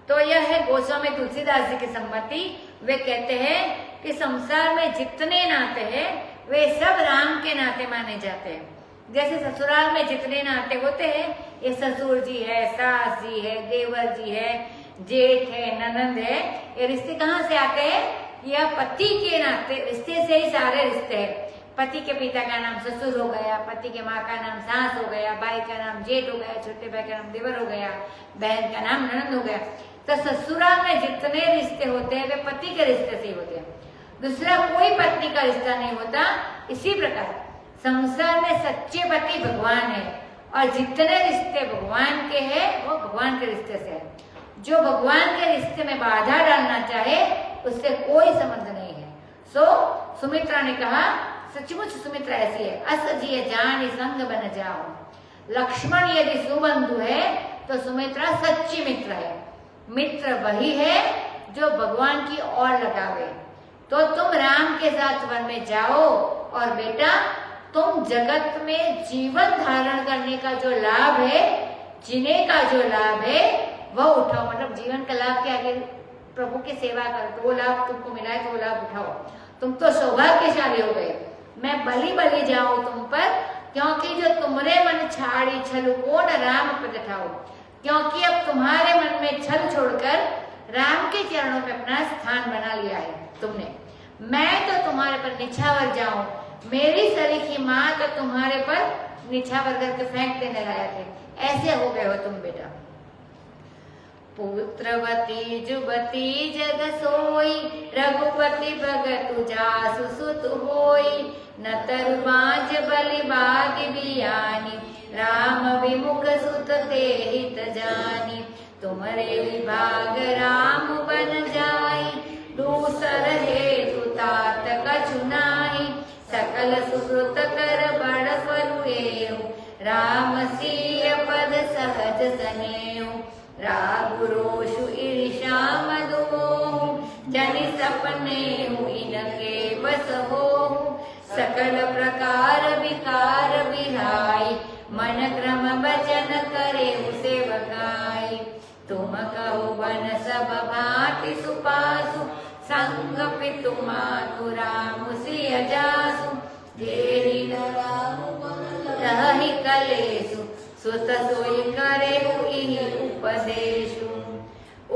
तो यह है गोस्वामी तुलसीदास जी की सम्मति। वे कहते हैं कि संसार में जितने नाते हैं वे सब राम के नाते माने जाते हैं। जैसे ससुराल में जितने नाते होते हैं, ये ससुर जी है, सास जी है, देवर जी है, जेठ है, ननंद है, ये रिश्ते कहाँ से आते हैं? यह पति के नाते रिश्ते से ही सारे रिश्ते हैं। पति के पिता का नाम ससुर हो गया, पति के माँ का नाम सास हो गया, भाई का नाम जेठ हो गया, छोटे भाई का नाम देवर हो गया, बहन का नाम ननंद हो गया। तो ससुराल में जितने रिश्ते होते हैं वे पति के रिश्ते से ही होते हैं, दूसरा कोई पत्नी का रिश्ता नहीं होता। इसी प्रकार संसार में सच्चे पति भगवान है और जितने रिश्ते भगवान के हैं वो भगवान के रिश्ते से है। जो भगवान के रिश्ते में बाधा डालना चाहे उससे कोई संबंध नहीं है। सो सुमित्रा ने कहा सचमुच सुमित्रा ऐसी है। असजिए जान संग बन जाओ। लक्ष्मण यदि सुबंधु है तो सुमित्रा सच्ची मित्र है। मित्र वही है जो भगवान की ओर लगावे। तो तुम राम के साथ वन में जाओ और बेटा तुम जगत में जीवन धारण करने का जो लाभ है, जीने का जो लाभ है वह उठाओ। मतलब जीवन का लाभ के आगे प्रभु की सेवा करो तो वो लाभ तुमको मिला है तो वो लाभ उठाओ। तुम तो सौभाग्यशाली हो गए। मैं बलि बलि जाऊं तुम पर, क्योंकि जो तुमरे मन छाड़ी छल को न राम पद ठाओ। क्योंकि अब तुम्हारे मन में छल छोड़कर राम के चरणों में अपना स्थान बना लिया है तुमने। मैं तो तुम्हारे पर निछावर जाऊं, मेरी सरीखी माँ तो तुम्हारे पर निछावर करके फेंक देने लायक है। ऐसे हो गए हो तुम बेटा। पुत्रवती जुबती जग सोई, रघुपति भगतु जासु सुत होई। न तरु बाज बलि बादि बियानी, राम विमुख सुत ते हित जानी। तुमरे विभाग राम बन जाई, दूसर हेतु तात कछु नाहि। सकल सुकृत कर बड़ फलु, राम सिय पद सहज सनेऊ। राग रोषु ईर्षा मदोहु, जनि सपने इनके बस होहु। सकल प्रकार विकार विहाई, मन क्रम वचन करे सेवकाई। तुम कहो बन सब भांति सुपासु, संग पितु मातु राम सिय जासु। जेहि न राम रहि कलेसु, सुत सोई करे इहि उपदेशु।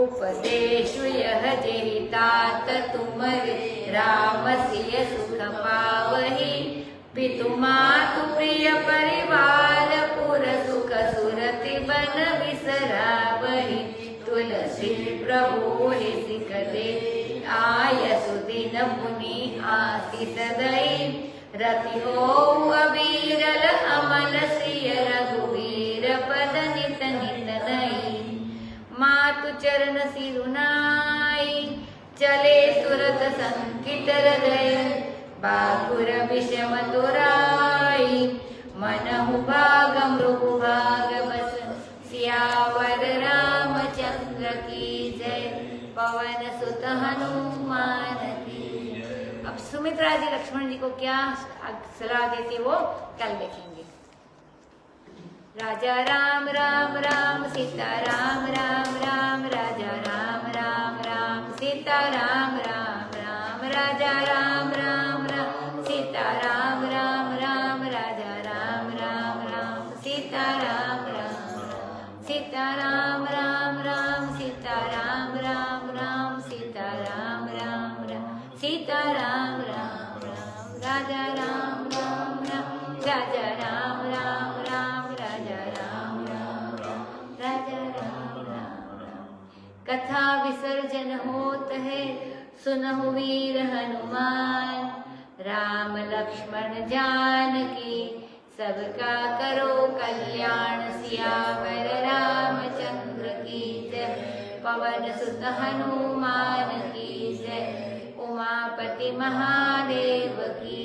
उपदेशु यह जेहि तात तुमरे, राम सिय सुख पावहि। पितु मातु प्रिय परिवार, पुर सुख सुरति बन बिसरावहि। तुलसी प्रभु सिख दे, आयसु दिन पुनि आशीष दई। रति हो अबीरल अमल सिय, रघुवीर पद नित नित नई। मातु चरण सिरुनाई, चले तुरत संकित हृदय। बाकुर विषम तुराई, मनहु भाग मृगु भाग बस। सियावर रामचंद्र की जय, पवन सुत हनुमान की। अब सुमित्रा जी लक्ष्मण जी को क्या सलाह देती है वो कल देखेंगे। राजा राम राम राम सीता राम राम राम। राजा राम राम राम सीता राम राम राम। राजा राम राम राम सीता राम राम राम। राजा राम राम राम सीता राम राम। सीता राम राम राम सीता राम राम राम। सीता राम राम राम सीता राम राम राम। राजा राम राम राम राजा राम राम राम। राजा राम राम राम राजा राम राम राम। कथा विसर्जन होत है, सुनहु वीर हनुमान। राम लक्ष्मण जानकी, सबका करो कल्याण। सियावर रामचंद्र की जय, पवन सुत हनुमान की जय। उमापति महादेव की